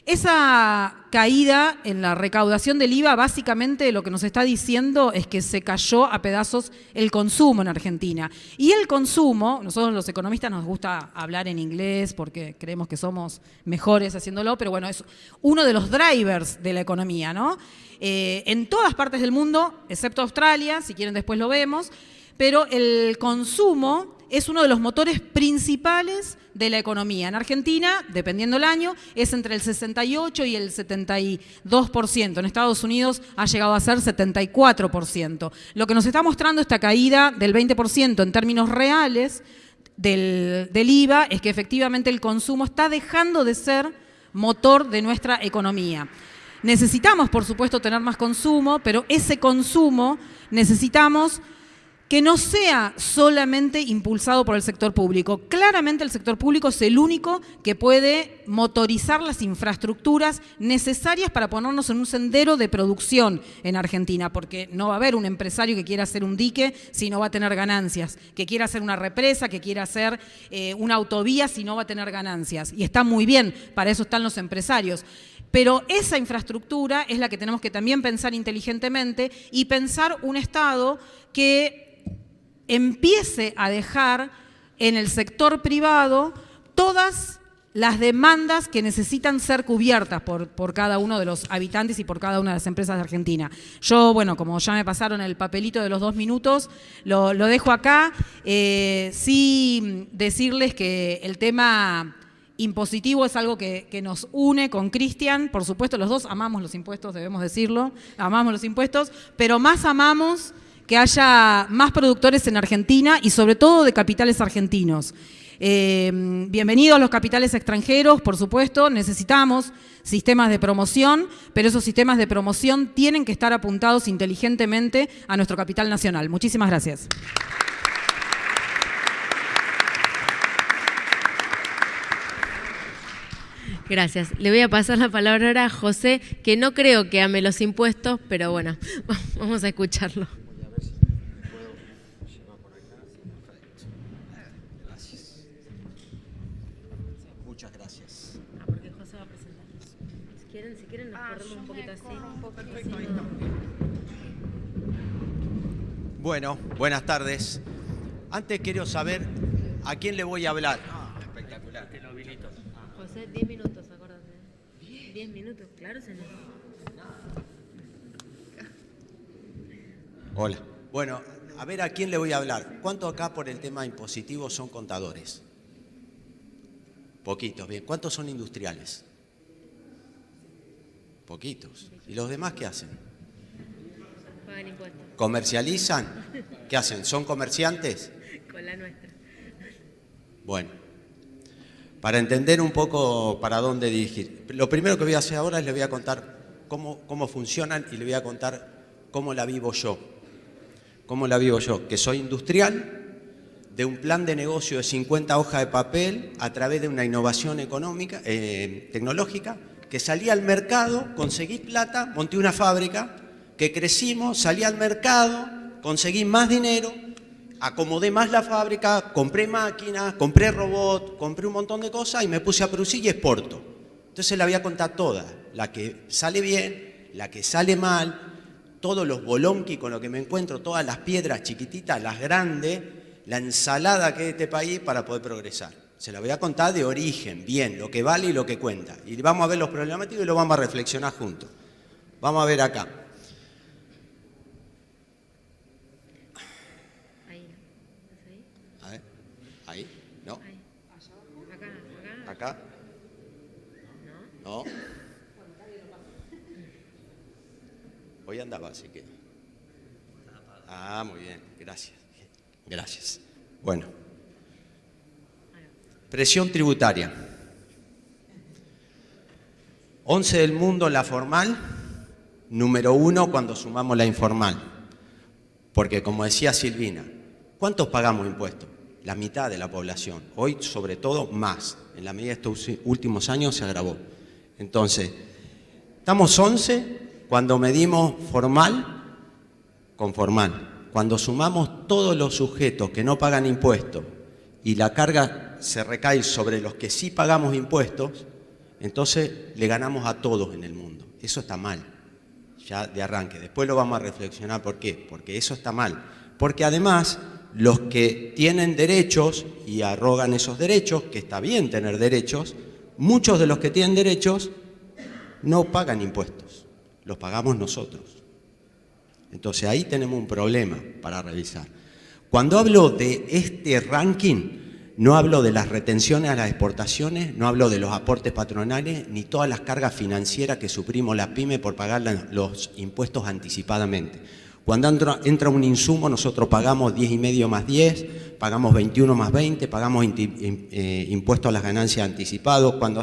Esa caída en la recaudación del IVA básicamente lo que nos está diciendo es que se cayó a pedazos el consumo en Argentina. Y el consumo, nosotros los economistas nos gusta hablar en inglés porque creemos que somos mejores haciéndolo, pero bueno, es uno de los drivers de la economía, ¿no? En todas partes del mundo, excepto Australia, si quieren después lo vemos, pero el consumo es uno de los motores principales de la economía. En Argentina, dependiendo del año, es entre el 68 y el 72%. En Estados Unidos ha llegado a ser 74%. Lo que nos está mostrando esta caída del 20% en términos reales del IVA es que efectivamente el consumo está dejando de ser motor de nuestra economía. Necesitamos, por supuesto, tener más consumo, pero ese consumo necesitamos que no sea solamente impulsado por el sector público. Claramente el sector público es el único que puede motorizar las infraestructuras necesarias para ponernos en un sendero de producción en Argentina, porque no va a haber un empresario que quiera hacer un dique si no va a tener ganancias, que quiera hacer una represa, que quiera hacer una autovía si no va a tener ganancias. Y está muy bien, para eso están los empresarios. Pero esa infraestructura es la que tenemos que también pensar inteligentemente y pensar un Estado que empiece a dejar en el sector privado todas las demandas que necesitan ser cubiertas por cada uno de los habitantes y por cada una de las empresas de Argentina. Yo, bueno, como ya me pasaron el papelito de los 2 minutos, lo dejo acá. Sí decirles que el tema impositivo es algo que nos une con Cristian. Por supuesto, los dos amamos los impuestos, debemos decirlo, amamos los impuestos, pero más amamos que haya más productores en Argentina y sobre todo de capitales argentinos. Bienvenidos los capitales extranjeros, por supuesto, necesitamos sistemas de promoción, pero esos sistemas de promoción tienen que estar apuntados inteligentemente a nuestro capital nacional. Muchísimas gracias. Gracias. Le voy a pasar la palabra ahora a José, que no creo que ame los impuestos, pero bueno, vamos a escucharlo. Si quieren nos corremos un poquito así. Perfecto. Bueno, buenas tardes. Antes quiero saber a quién le voy a hablar. Espectacular. José, 10 minutos, acordate. 10 minutos, claro, señor. Hola. Bueno, a ver a quién le voy a hablar. ¿Cuántos acá por el tema impositivo son contadores? Poquitos, bien. ¿Cuántos son industriales? Poquitos. ¿Y los demás qué hacen? Pagan impuestos. ¿Comercializan? ¿Qué hacen? ¿Son comerciantes? Con la nuestra. Bueno, para entender un poco para dónde dirigir. Lo primero que voy a hacer ahora es le voy a contar cómo funcionan y le voy a contar cómo la vivo yo. ¿Cómo la vivo yo? Que soy industrial, de un plan de negocio de 50 hojas de papel a través de una innovación económica, tecnológica, que salí al mercado, conseguí plata, monté una fábrica, que crecimos, salí al mercado, conseguí más dinero, acomodé más la fábrica, compré máquinas, compré robot, compré un montón de cosas y me puse a producir y exporto. Entonces la voy a contar toda, la que sale bien, la que sale mal, todos los bolonqui con lo que me encuentro, todas las piedras chiquititas, las grandes, la ensalada que es este país para poder progresar. Se la voy a contar de origen, bien, lo que vale y lo que cuenta. Y vamos a ver los problemáticos y lo vamos a reflexionar juntos. Vamos a ver acá. Ahí, ¿estás ahí? A ver, ahí, no. Ahí. Acá. Acá. No. Hoy andaba, así que. Ah, muy bien, gracias. Gracias. Bueno. Presión tributaria. 11 del mundo la formal, número 1 cuando sumamos la informal. Porque como decía Silvina, ¿cuántos pagamos impuestos? La mitad de la población. Hoy, sobre todo, más. En la medida de estos últimos años se agravó. Entonces, estamos 11 cuando medimos formal con formal. Cuando sumamos todos los sujetos que no pagan impuestos y la carga se recae sobre los que sí pagamos impuestos, entonces le ganamos a todos en el mundo. Eso está mal, ya de arranque. Después lo vamos a reflexionar por qué. Porque eso está mal. Porque además, los que tienen derechos y arrogan esos derechos, que está bien tener derechos, muchos de los que tienen derechos no pagan impuestos, los pagamos nosotros. Entonces ahí tenemos un problema para revisar. Cuando hablo de este ranking, no hablo de las retenciones a las exportaciones, no hablo de los aportes patronales, ni todas las cargas financieras que sufrimos la pyme por pagar los impuestos anticipadamente. Cuando entra un insumo, nosotros pagamos 10,5 más 10, pagamos 21 más 20, pagamos impuestos a las ganancias anticipados. Cuando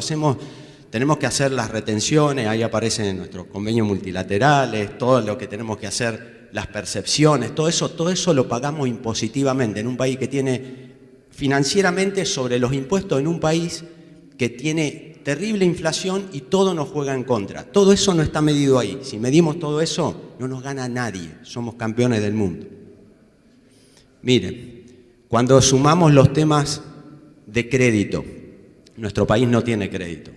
tenemos que hacer las retenciones, ahí aparecen nuestros convenios multilaterales, todo lo que tenemos que hacer, las percepciones, todo eso lo pagamos impositivamente en un país que tiene financieramente sobre los impuestos, en un país que tiene terrible inflación y todo nos juega en contra. Todo eso no está medido ahí. Si medimos todo eso, no nos gana nadie. Somos campeones del mundo. Miren, cuando sumamos los temas de crédito, nuestro país no tiene crédito.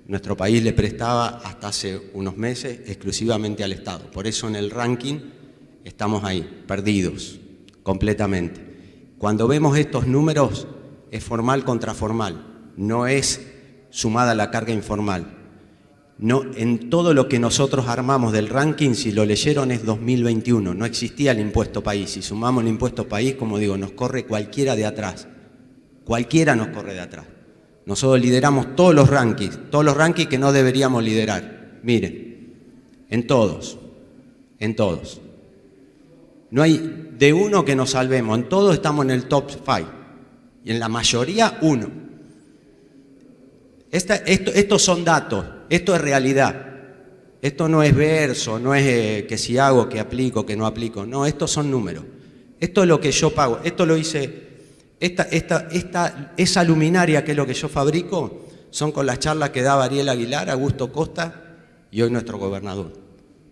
Nuestro país le prestaba hasta hace unos meses exclusivamente al Estado. Por eso en el ranking estamos ahí, perdidos completamente. Cuando vemos estos números, es formal contra formal, no es sumada la carga informal. No, en todo lo que nosotros armamos del ranking, si lo leyeron, es 2021, no existía el impuesto país. Si sumamos el impuesto país, como digo, nos corre cualquiera de atrás. Cualquiera nos corre de atrás. Nosotros lideramos todos los rankings que no deberíamos liderar. Miren, en todos. No hay de uno que nos salvemos, en todos estamos en el top 5 y en la mayoría uno. Estos son datos, esto es realidad. Esto no es verso, no es que si hago, que aplico, que no aplico. No, estos son números. Esto es lo que yo pago. Esto lo hice, esa luminaria que es lo que yo fabrico, son con las charlas que daba Ariel Aguilar, Augusto Costa y hoy nuestro gobernador.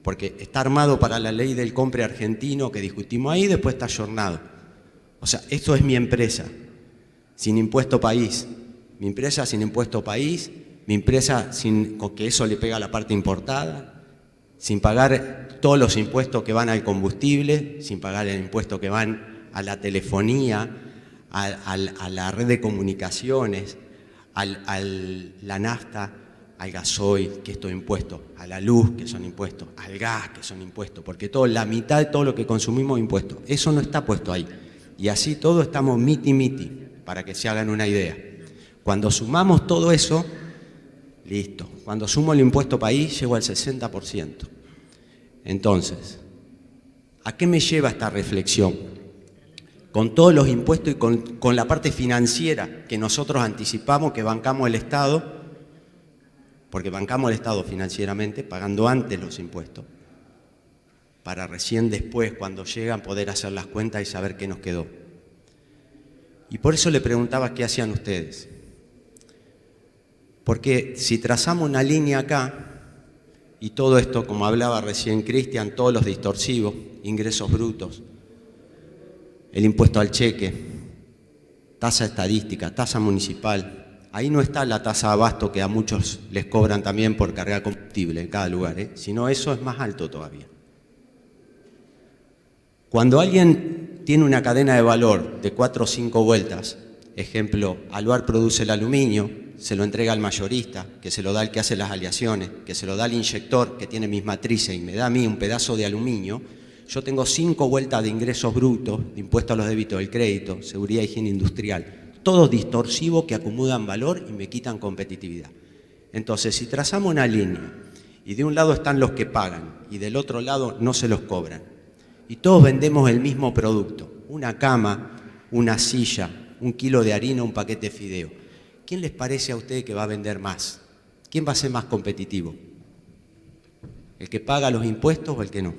Porque está armado para la ley del compre argentino que discutimos ahí, después está ayornado. O sea, esto es mi empresa, sin impuesto país. Mi empresa sin impuesto país, mi empresa sin que eso le pega a la parte importada, sin pagar todos los impuestos que van al combustible, sin pagar el impuesto que van a la telefonía, a la red de comunicaciones, a la nafta, al gasoil, que es todo impuesto, a la luz, que son impuestos, al gas, que son impuestos, porque la mitad de todo lo que consumimos es impuesto. Eso no está puesto ahí. Y así todo estamos miti-miti, para que se hagan una idea. Cuando sumamos todo eso, listo. Cuando sumo el impuesto país, llego al 60%. Entonces, ¿a qué me lleva esta reflexión? Con todos los impuestos y con la parte financiera que nosotros anticipamos, que bancamos el Estado, porque bancamos el Estado financieramente, pagando antes los impuestos, para recién después, cuando llegan, poder hacer las cuentas y saber qué nos quedó. Y por eso le preguntaba qué hacían ustedes. Porque si trazamos una línea acá, y todo esto, como hablaba recién Cristian, todos los distorsivos, ingresos brutos, el impuesto al cheque, tasa estadística, tasa municipal, ahí no está la tasa de abasto que a muchos les cobran también por cargar combustible en cada lugar, sino eso es más alto todavía. Cuando alguien tiene una cadena de valor de 4 o 5 vueltas, ejemplo, Aluar produce el aluminio, se lo entrega al mayorista, que se lo da al que hace las aleaciones, que se lo da al inyector que tiene mis matrices y me da a mí un pedazo de aluminio, yo tengo 5 vueltas de ingresos brutos, de impuestos a los débitos del crédito, seguridad e higiene industrial, todos distorsivos que acumulan valor y me quitan competitividad. Entonces, si trazamos una línea y de un lado están los que pagan y del otro lado no se los cobran, y todos vendemos el mismo producto, una cama, una silla, 1 kilo de harina, un paquete de fideo, ¿quién les parece a ustedes que va a vender más? ¿Quién va a ser más competitivo? ¿El que paga los impuestos o el que no?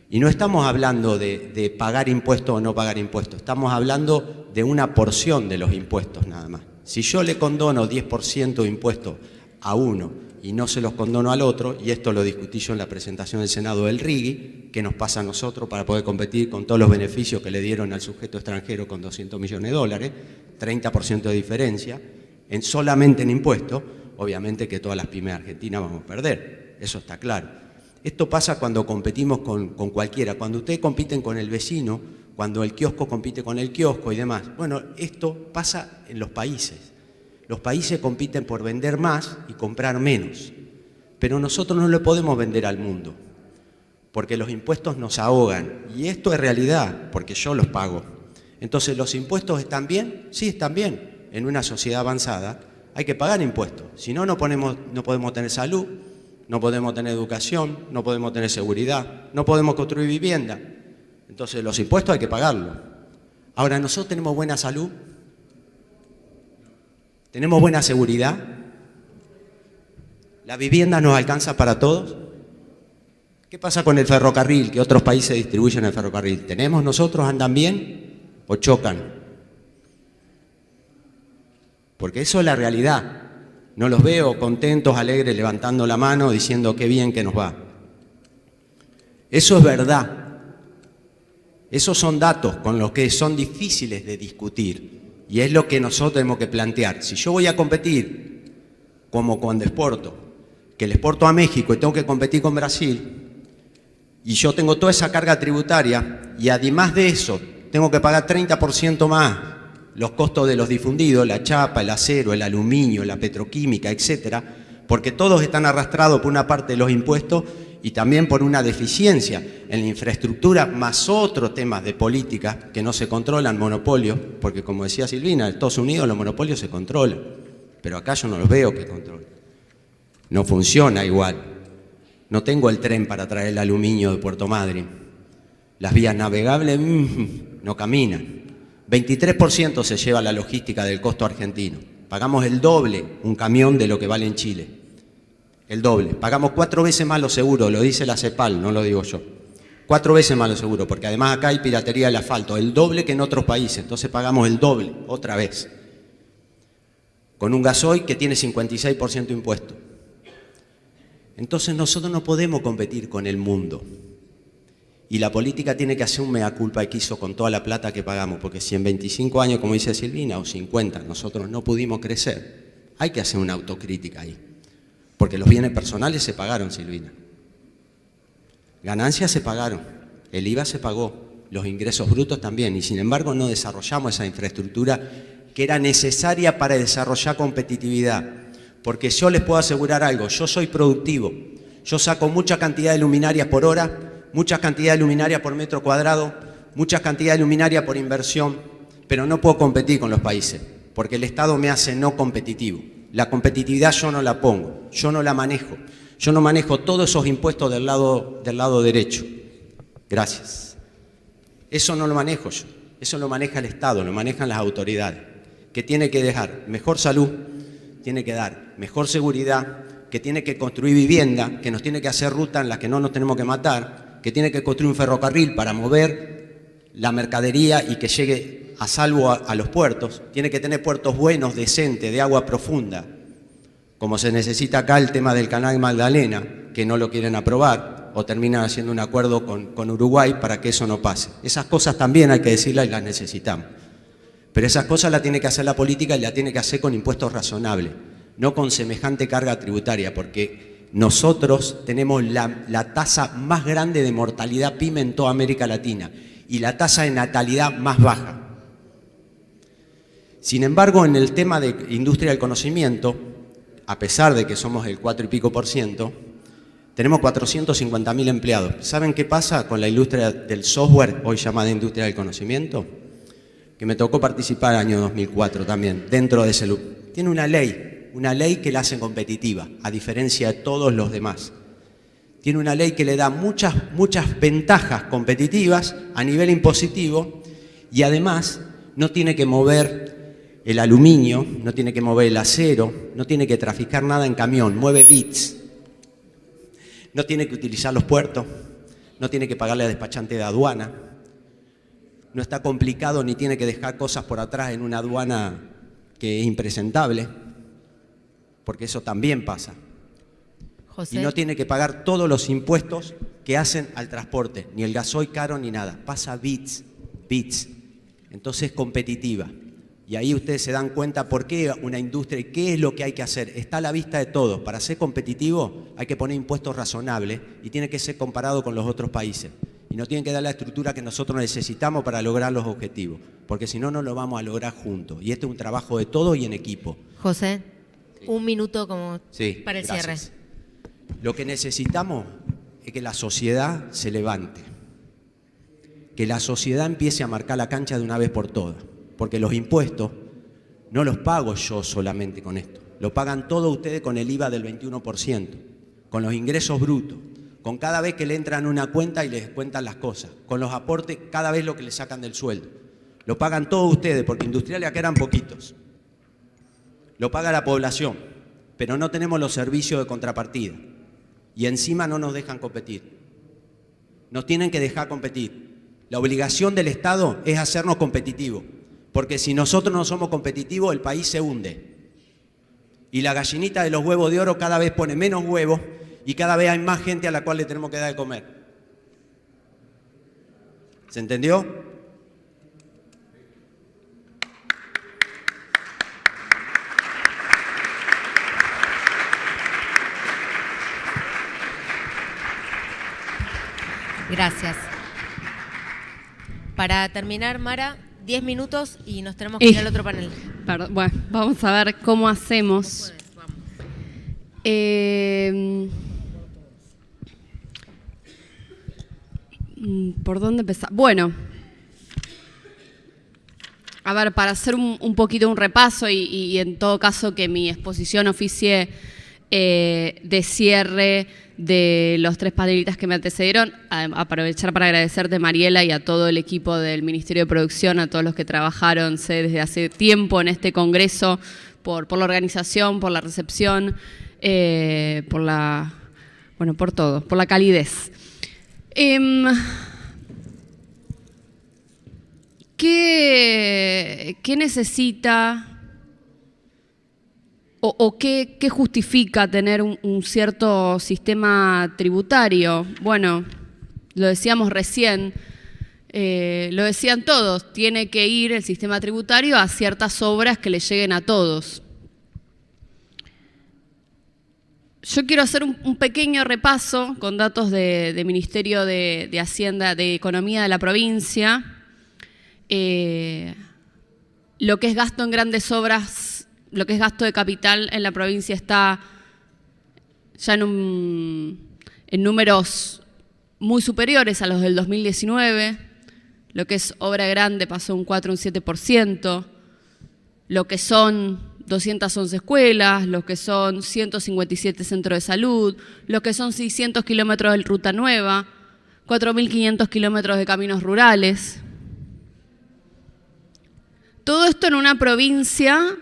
Y no estamos hablando de pagar impuestos o no pagar impuestos, estamos hablando de una porción de los impuestos nada más. Si yo le condono 10% de impuestos a uno y no se los condono al otro, y esto lo discutí yo en la presentación del Senado del RIGI, ¿qué nos pasa a nosotros para poder competir con todos los beneficios que le dieron al sujeto extranjero con 200 millones de dólares, 30% de diferencia, solamente en impuestos? Obviamente que todas las pymes argentinas vamos a perder, eso está claro. Esto pasa cuando competimos con cualquiera, cuando ustedes compiten con el vecino, cuando el kiosco compite con el kiosco y demás. Bueno, esto pasa en los países. Los países compiten por vender más y comprar menos, pero nosotros no le podemos vender al mundo, porque los impuestos nos ahogan, y esto es realidad, porque yo los pago. Entonces, ¿los impuestos están bien? Sí, están bien. En una sociedad avanzada hay que pagar impuestos, si no, no podemos tener salud, no podemos tener educación, no podemos tener seguridad, no podemos construir vivienda. Entonces, los impuestos hay que pagarlos. Ahora, ¿nosotros tenemos buena salud? ¿Tenemos buena seguridad? ¿La vivienda nos alcanza para todos? ¿Qué pasa con el ferrocarril, que otros países distribuyen el ferrocarril? ¿Tenemos nosotros, andan bien o chocan? Porque eso es la realidad. No los veo contentos, alegres, levantando la mano, diciendo qué bien que nos va. Eso es verdad. Esos son datos con los que son difíciles de discutir. Y es lo que nosotros tenemos que plantear. Si yo voy a competir, como cuando exporto, que le exporto a México y tengo que competir con Brasil, y yo tengo toda esa carga tributaria, y además de eso, tengo que pagar 30% más los costos de los difundidos, la chapa, el acero, el aluminio, la petroquímica, etcétera, porque todos están arrastrados por una parte de los impuestos y también por una deficiencia en la infraestructura, más otros temas de política que no se controlan, monopolios, porque como decía Silvina, en Estados Unidos los monopolios se controlan, pero acá yo no los veo que controlen. No funciona igual. No tengo el tren para traer el aluminio de Puerto Madryn. Las vías navegables no caminan. 23% se lleva la logística del costo argentino. Pagamos el doble un camión de lo que vale en Chile. El doble. Pagamos 4 veces más los seguros, lo dice la CEPAL, no lo digo yo. 4 veces más los seguros, porque además acá hay piratería del asfalto, el doble que en otros países, entonces pagamos el doble, otra vez. Con un gasoil que tiene 56% de impuesto. Entonces nosotros no podemos competir con el mundo. Y la política tiene que hacer un mea culpa y quiso con toda la plata que pagamos, porque si en 25 años, como dice Silvina, o 50, nosotros no pudimos crecer, hay que hacer una autocrítica ahí. Porque los bienes personales se pagaron, Silvina. Ganancias se pagaron, el IVA se pagó, los ingresos brutos también, y sin embargo no desarrollamos esa infraestructura que era necesaria para desarrollar competitividad. Porque yo les puedo asegurar algo, yo soy productivo, yo saco mucha cantidad de luminarias por hora, mucha cantidad de luminarias por metro cuadrado, mucha cantidad de luminarias por inversión, pero no puedo competir con los países, porque el Estado me hace no competitivo. La competitividad yo no la pongo, yo no la manejo. Yo no manejo todos esos impuestos del lado derecho. Gracias. Eso no lo manejo yo, eso lo maneja el Estado, lo manejan las autoridades, que tiene que dejar mejor salud, tiene que dar mejor seguridad, que tiene que construir vivienda, que nos tiene que hacer rutas en las que no nos tenemos que matar, que tiene que construir un ferrocarril para mover la mercadería y que llegue a salvo a los puertos, tiene que tener puertos buenos, decentes, de agua profunda, como se necesita acá el tema del canal Magdalena, que no lo quieren aprobar, o terminan haciendo un acuerdo con Uruguay para que eso no pase. Esas cosas también hay que decirlas y las necesitamos. Pero esas cosas las tiene que hacer la política y las tiene que hacer con impuestos razonables, no con semejante carga tributaria, porque nosotros tenemos la tasa más grande de mortalidad PYME en toda América Latina y la tasa de natalidad más baja. Sin embargo, en el tema de industria del conocimiento, a pesar de que somos el 4 y pico %, tenemos 450.000 empleados. ¿Saben qué pasa con la industria del software, hoy llamada industria del conocimiento? Que me tocó participar en el año 2004 también, dentro de ese loop. Tiene una ley que la hace competitiva, a diferencia de todos los demás. Tiene una ley que le da muchas ventajas competitivas a nivel impositivo y además no tiene que mover el aluminio, no tiene que mover el acero, no tiene que traficar nada en camión, mueve bits. No tiene que utilizar los puertos, no tiene que pagarle a despachante de aduana, no está complicado ni tiene que dejar cosas por atrás en una aduana que es impresentable, porque eso también pasa. José. Y no tiene que pagar todos los impuestos que hacen al transporte, ni el gasoil caro ni nada, pasa bits. Entonces es competitiva. Y ahí ustedes se dan cuenta por qué una industria y qué es lo que hay que hacer. Está a la vista de todos. Para ser competitivo hay que poner impuestos razonables y tiene que ser comparado con los otros países. Y no tienen que dar la estructura que nosotros necesitamos para lograr los objetivos. Porque si no, no lo vamos a lograr juntos. Y este es un trabajo de todos y en equipo. José, un minuto como para el gracias. cierre. Lo que necesitamos es que la sociedad se levante. Que la sociedad empiece a marcar la cancha de una vez por todas. Porque los impuestos no los pago yo solamente con esto. Lo pagan todos ustedes con el IVA del 21%, con los ingresos brutos, con cada vez que le entran una cuenta y les cuentan las cosas, con los aportes cada vez lo que le sacan del sueldo. Lo pagan todos ustedes, porque industriales acá eran poquitos. Lo paga la población, pero no tenemos los servicios de contrapartida. Y encima no nos dejan competir. Nos tienen que dejar competir. La obligación del Estado es hacernos competitivos. Porque si nosotros no somos competitivos, el país se hunde. Y la gallinita de los huevos de oro cada vez pone menos huevos y cada vez hay más gente a la cual le tenemos que dar de comer. ¿Se entendió? Gracias. Para terminar, Mara, 10 minutos y nos tenemos que ir al otro panel. Perdón, bueno, vamos a ver cómo hacemos. ¿Por dónde empezar? Bueno, a ver, para hacer un poquito un repaso y en todo caso que mi exposición oficie de cierre de los tres panelistas que me antecedieron, aprovechar para agradecerte, Mariela, y a todo el equipo del Ministerio de Producción, a todos los que trabajaron desde hace tiempo en este congreso, por la organización, por la recepción, por todo, por la calidez. ¿Qué necesita o qué justifica tener un cierto sistema tributario? Bueno, lo decíamos recién, lo decían todos, tiene que ir el sistema tributario a ciertas obras que le lleguen a todos. yo quiero hacer un pequeño repaso con datos del Ministerio de Hacienda, de Economía de la provincia. Lo que es gasto en grandes obras, lo que es gasto de capital en la provincia está ya en números muy superiores a los del 2019. Lo que es obra grande pasó un 4, un 7%. Lo que son 211 escuelas, lo que son 157 centros de salud, lo que son 600 kilómetros de ruta nueva, 4.500 kilómetros de caminos rurales. Todo esto en una provincia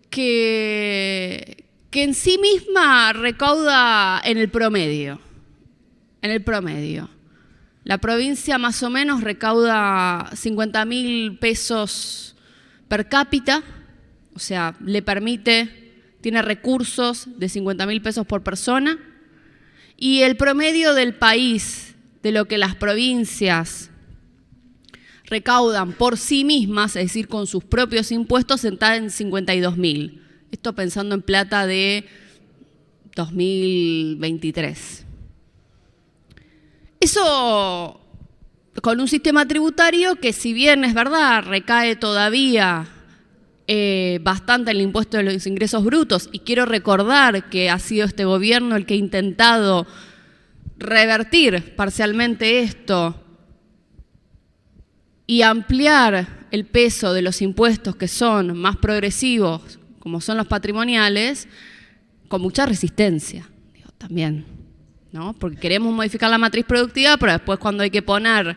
que en sí misma recauda en el promedio. La provincia más o menos recauda 50.000 pesos per cápita, o sea, tiene recursos de 50.000 pesos por persona, y el promedio del país, de lo que las provincias recaudan por sí mismas, es decir, con sus propios impuestos, está en 52.000. Esto pensando en plata de 2023. Eso con un sistema tributario que, si bien es verdad, recae todavía bastante en el impuesto de los ingresos brutos, y quiero recordar que ha sido este gobierno el que ha intentado revertir parcialmente esto y ampliar el peso de los impuestos que son más progresivos, como son los patrimoniales, con mucha resistencia, también, ¿no? Porque queremos modificar la matriz productiva, pero después cuando hay que poner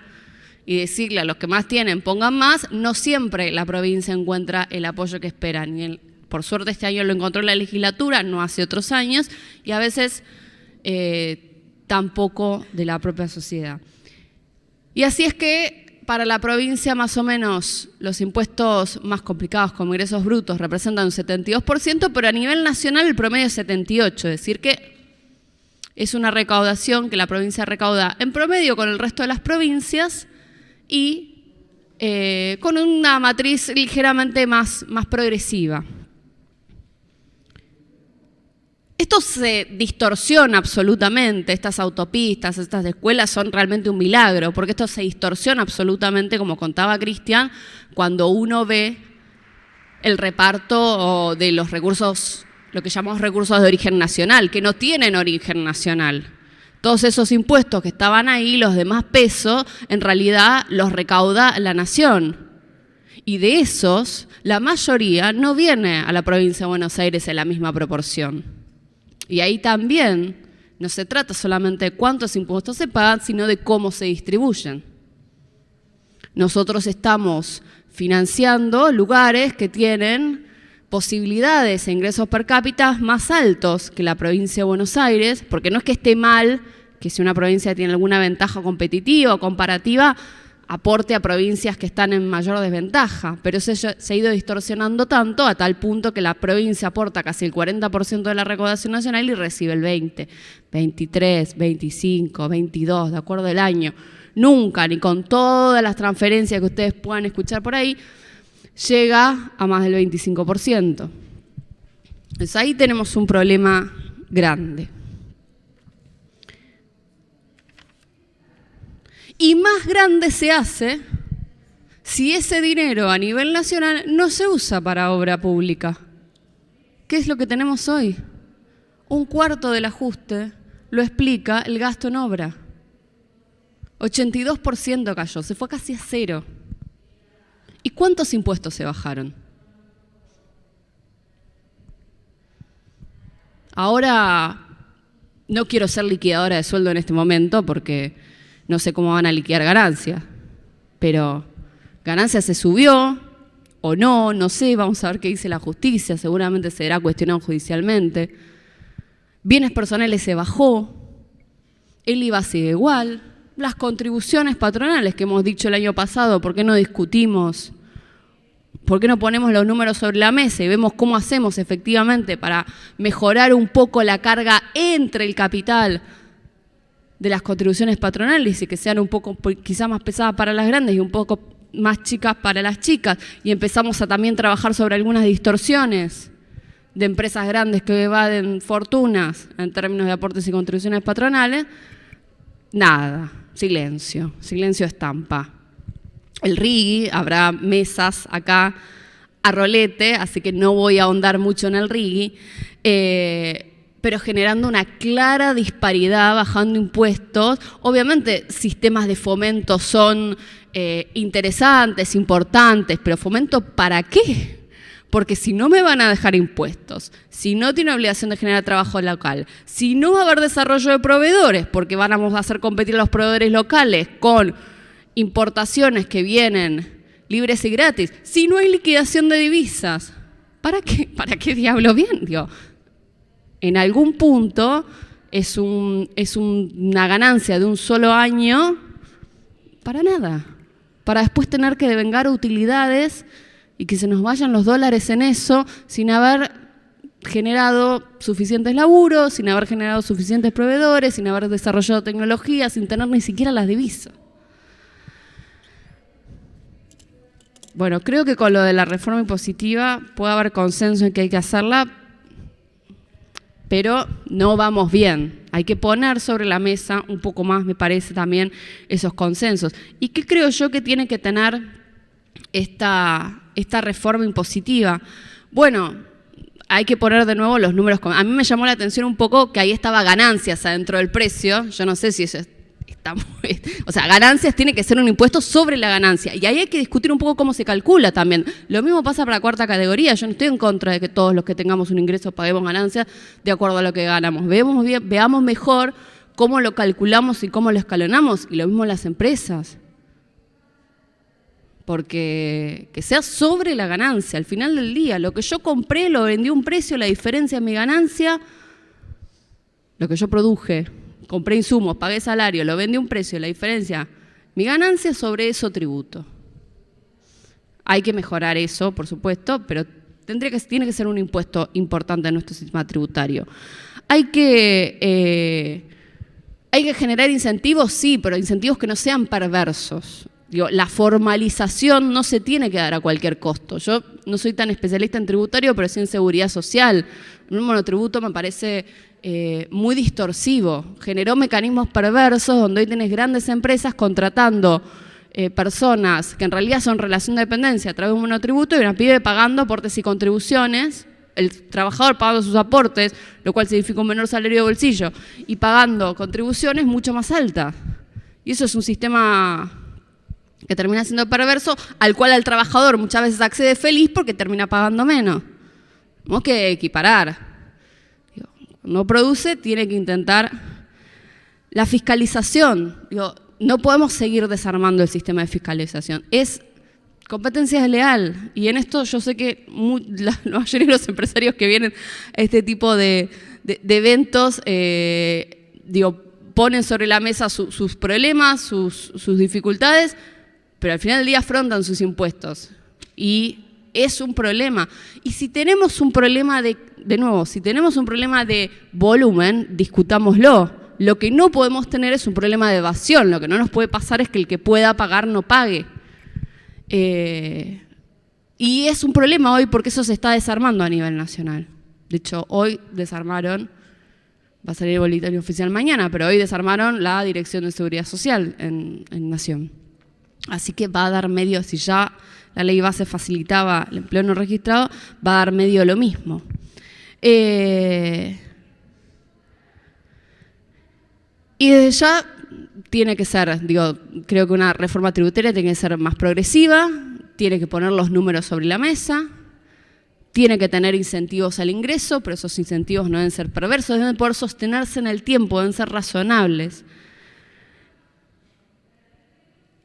y decirle a los que más tienen pongan más, no siempre la provincia encuentra el apoyo que esperan. Por suerte este año lo encontró la legislatura, no hace otros años, y a veces tampoco de la propia sociedad. Y así es que para la provincia más o menos los impuestos más complicados como ingresos brutos representan un 72%, pero a nivel nacional el promedio es 78%, es decir que es una recaudación que la provincia recauda en promedio con el resto de las provincias y con una matriz ligeramente más progresiva. Esto se distorsiona absolutamente, estas autopistas, estas escuelas son realmente un milagro, porque esto se distorsiona absolutamente, como contaba Cristian, cuando uno ve el reparto de los recursos, lo que llamamos recursos de origen nacional, que no tienen origen nacional. Todos esos impuestos que estaban ahí, los demás pesos, en realidad los recauda la nación. Y de esos, la mayoría no viene a la provincia de Buenos Aires en la misma proporción. Y ahí también no se trata solamente de cuántos impuestos se pagan, sino de cómo se distribuyen. Nosotros estamos financiando lugares que tienen posibilidades e ingresos per cápita más altos que la provincia de Buenos Aires, porque no es que esté mal que si una provincia tiene alguna ventaja competitiva o comparativa, aporte a provincias que están en mayor desventaja, pero se ha ido distorsionando tanto a tal punto que la provincia aporta casi el 40% de la recaudación nacional y recibe el 20, 23, 25, 22, de acuerdo al año. Nunca, ni con todas las transferencias que ustedes puedan escuchar por ahí, llega a más del 25%. Entonces ahí tenemos un problema grande. Y más grande se hace si ese dinero a nivel nacional no se usa para obra pública. ¿Qué es lo que tenemos hoy? Un cuarto del ajuste lo explica el gasto en obra. 82% cayó, se fue casi a cero. ¿Y cuántos impuestos se bajaron? Ahora no quiero ser liquidadora de sueldo en este momento porque no sé cómo van a liquidar ganancias, pero ganancia se subió o no sé, vamos a ver qué dice la justicia, seguramente será cuestionado judicialmente. Bienes personales se bajó, el IVA sigue igual, las contribuciones patronales que hemos dicho el año pasado, ¿por qué no discutimos? ¿Por qué no ponemos los números sobre la mesa y vemos cómo hacemos efectivamente para mejorar un poco la carga entre el capital de las contribuciones patronales y que sean un poco quizás más pesadas para las grandes y un poco más chicas para las chicas? Y empezamos a también trabajar sobre algunas distorsiones de empresas grandes que evaden fortunas en términos de aportes y contribuciones patronales, nada, silencio, silencio estampa. El RIGI, habrá mesas acá a rolete, así que no voy a ahondar mucho en el RIGI, pero generando una clara disparidad, bajando impuestos. Obviamente, sistemas de fomento son interesantes, importantes, pero ¿fomento para qué? Porque si no me van a dejar impuestos, si no tiene obligación de generar trabajo local, si no va a haber desarrollo de proveedores, porque vamos a hacer competir a los proveedores locales con importaciones que vienen libres y gratis, si no hay liquidación de divisas, ¿para qué diablo bien? Digo, en algún punto es una ganancia de un solo año para nada, para después tener que devengar utilidades y que se nos vayan los dólares en eso sin haber generado suficientes laburos, sin haber generado suficientes proveedores, sin haber desarrollado tecnología, sin tener ni siquiera las divisas. Bueno, creo que con lo de la reforma impositiva puede haber consenso en que hay que hacerla, pero no vamos bien. Hay que poner sobre la mesa un poco más, me parece, también esos consensos. ¿Y qué creo yo que tiene que tener esta reforma impositiva? Bueno, hay que poner de nuevo los números. A mí me llamó la atención un poco que ahí estaba ganancias adentro del precio. Yo no sé si eso está muy... O sea, ganancias tiene que ser un impuesto sobre la ganancia. Y ahí hay que discutir un poco cómo se calcula también. Lo mismo pasa para la cuarta categoría. Yo no estoy en contra de que todos los que tengamos un ingreso paguemos ganancias de acuerdo a lo que ganamos. Veamos mejor cómo lo calculamos y cómo lo escalonamos. Y lo mismo en las empresas. Porque que sea sobre la ganancia, al final del día. Lo que yo compré, lo vendí a un precio, la diferencia de mi ganancia, lo que yo produje, compré insumos, pagué salario, lo vendí a un precio, la diferencia, mi ganancia, sobre eso tributo. Hay que mejorar eso, por supuesto, pero tiene que ser un impuesto importante en nuestro sistema tributario. Hay que generar incentivos, sí, pero incentivos que no sean perversos. Digo, la formalización no se tiene que dar a cualquier costo. Yo no soy tan especialista en tributario, pero sí en seguridad social. Un monotributo me parece muy distorsivo. Generó mecanismos perversos donde hoy tenés grandes empresas contratando personas que en realidad son relación de dependencia a través de un monotributo y una pibe pagando aportes y contribuciones, el trabajador pagando sus aportes, lo cual significa un menor salario de bolsillo, y pagando contribuciones mucho más altas. Y eso es un sistema que termina siendo perverso, al cual el trabajador muchas veces accede feliz porque termina pagando menos. Tenemos que equiparar. No produce, tiene que intentar. La fiscalización, no podemos seguir desarmando el sistema de fiscalización. Es competencia desleal. Y en esto yo sé que la mayoría de los empresarios que vienen a este tipo de eventos, ponen sobre la mesa sus problemas, sus dificultades, pero al final del día afrontan sus impuestos. Y es un problema. Y si tenemos un problema si tenemos un problema de volumen, discutámoslo. Lo que no podemos tener es un problema de evasión. Lo que no nos puede pasar es que el que pueda pagar no pague. Y es un problema hoy porque eso se está desarmando a nivel nacional. De hecho, hoy desarmaron, va a salir el boletín oficial mañana, pero hoy desarmaron la Dirección de Seguridad Social en Nación. Así que va a dar medio, si ya la ley base facilitaba el empleo no registrado, va a dar medio lo mismo. Y desde ya tiene que ser, creo que una reforma tributaria tiene que ser más progresiva, tiene que poner los números sobre la mesa, tiene que tener incentivos al ingreso, pero esos incentivos no deben ser perversos, deben poder sostenerse en el tiempo, deben ser razonables.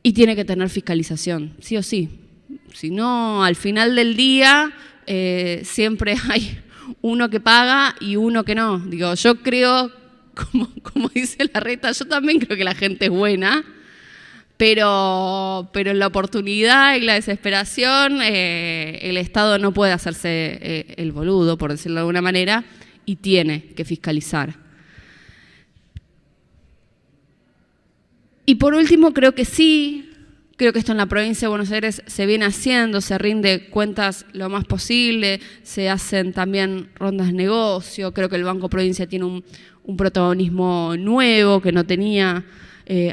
Y tiene que tener fiscalización, sí o sí. Si no, al final del día siempre hay uno que paga y uno que no. Yo creo, como dice Larreta, yo también creo que la gente es buena, pero en la oportunidad y la desesperación el Estado no puede hacerse el boludo, por decirlo de alguna manera, y tiene que fiscalizar. Y por último, creo que sí Creo que esto en la provincia de Buenos Aires se viene haciendo, se rinde cuentas lo más posible, se hacen también rondas de negocio. Creo que el Banco Provincia tiene un protagonismo nuevo que no tenía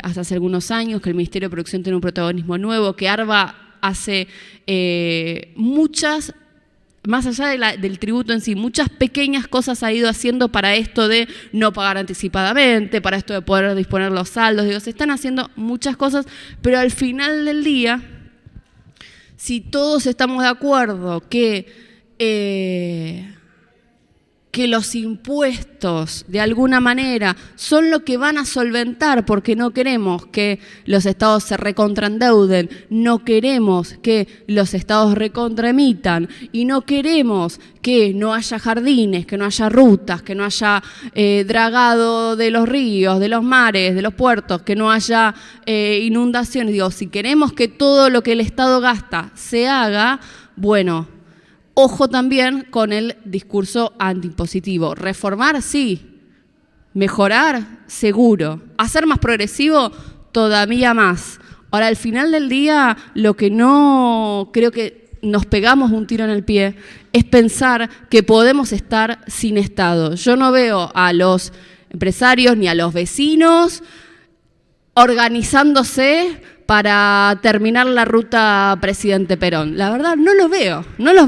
hasta hace algunos años, que el Ministerio de Producción tiene un protagonismo nuevo, que ARBA hace muchas, más allá del tributo en sí, muchas pequeñas cosas ha ido haciendo para esto de no pagar anticipadamente, para esto de poder disponer los saldos. Digo, se están haciendo muchas cosas, pero al final del día, si todos estamos de acuerdo que los impuestos, de alguna manera, son lo que van a solventar, porque no queremos que los estados se recontraendeuden, no queremos que los estados recontraemitan y no queremos que no haya jardines, que no haya rutas, que no haya dragado de los ríos, de los mares, de los puertos, que no haya inundaciones. Digo, si queremos que todo lo que el Estado gasta se haga, bueno, ojo también con el discurso antiimpositivo. Reformar, sí. Mejorar, seguro. Hacer más progresivo, todavía más. Ahora, al final del día, lo que no creo que nos pegamos un tiro en el pie es pensar que podemos estar sin Estado. Yo no veo a los empresarios ni a los vecinos organizándose para terminar la ruta Presidente Perón. La verdad, no los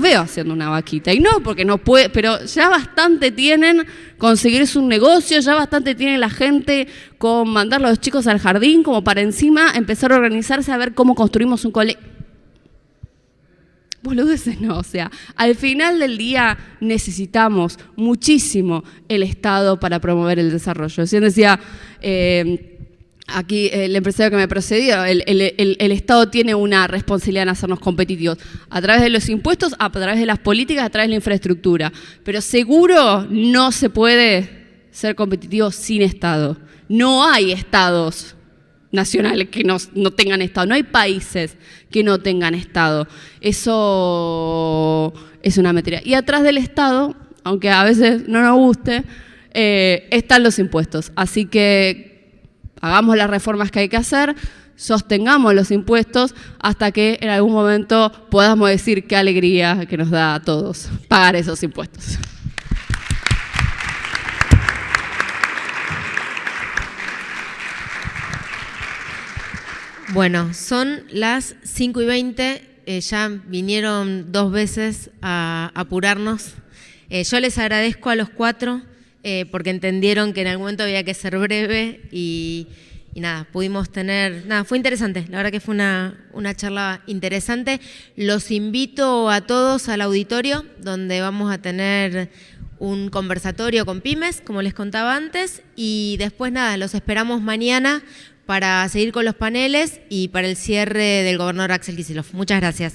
veo haciendo una vaquita. Y no, porque no puede, pero ya bastante tienen conseguirse un negocio, ya bastante tiene la gente con mandar a los chicos al jardín, como para encima empezar a organizarse a ver cómo construimos un colegio. Boludeces no, o sea, al final del día necesitamos muchísimo el Estado para promover el desarrollo. Recién decía aquí el empresario que me precedió, el Estado tiene una responsabilidad en hacernos competitivos a través de los impuestos, a través de las políticas, a través de la infraestructura. Pero seguro no se puede ser competitivo sin Estado. No hay estados nacionales que no tengan Estado, no hay países que no tengan Estado. Eso es una mentira. Y atrás del Estado, aunque a veces no nos guste, están los impuestos. Así que hagamos las reformas que hay que hacer, sostengamos los impuestos hasta que en algún momento podamos decir qué alegría que nos da a todos pagar esos impuestos. Bueno, son las 5:20, ya vinieron 2 veces a apurarnos. Yo les agradezco a los 4 porque entendieron que en algún momento había que ser breve y nada, pudimos tener, nada, fue interesante, la verdad que fue una charla interesante. Los invito a todos al auditorio donde vamos a tener un conversatorio con pymes, como les contaba antes, y después nada, los esperamos mañana para seguir con los paneles y para el cierre del gobernador Axel Kicillof. Muchas gracias.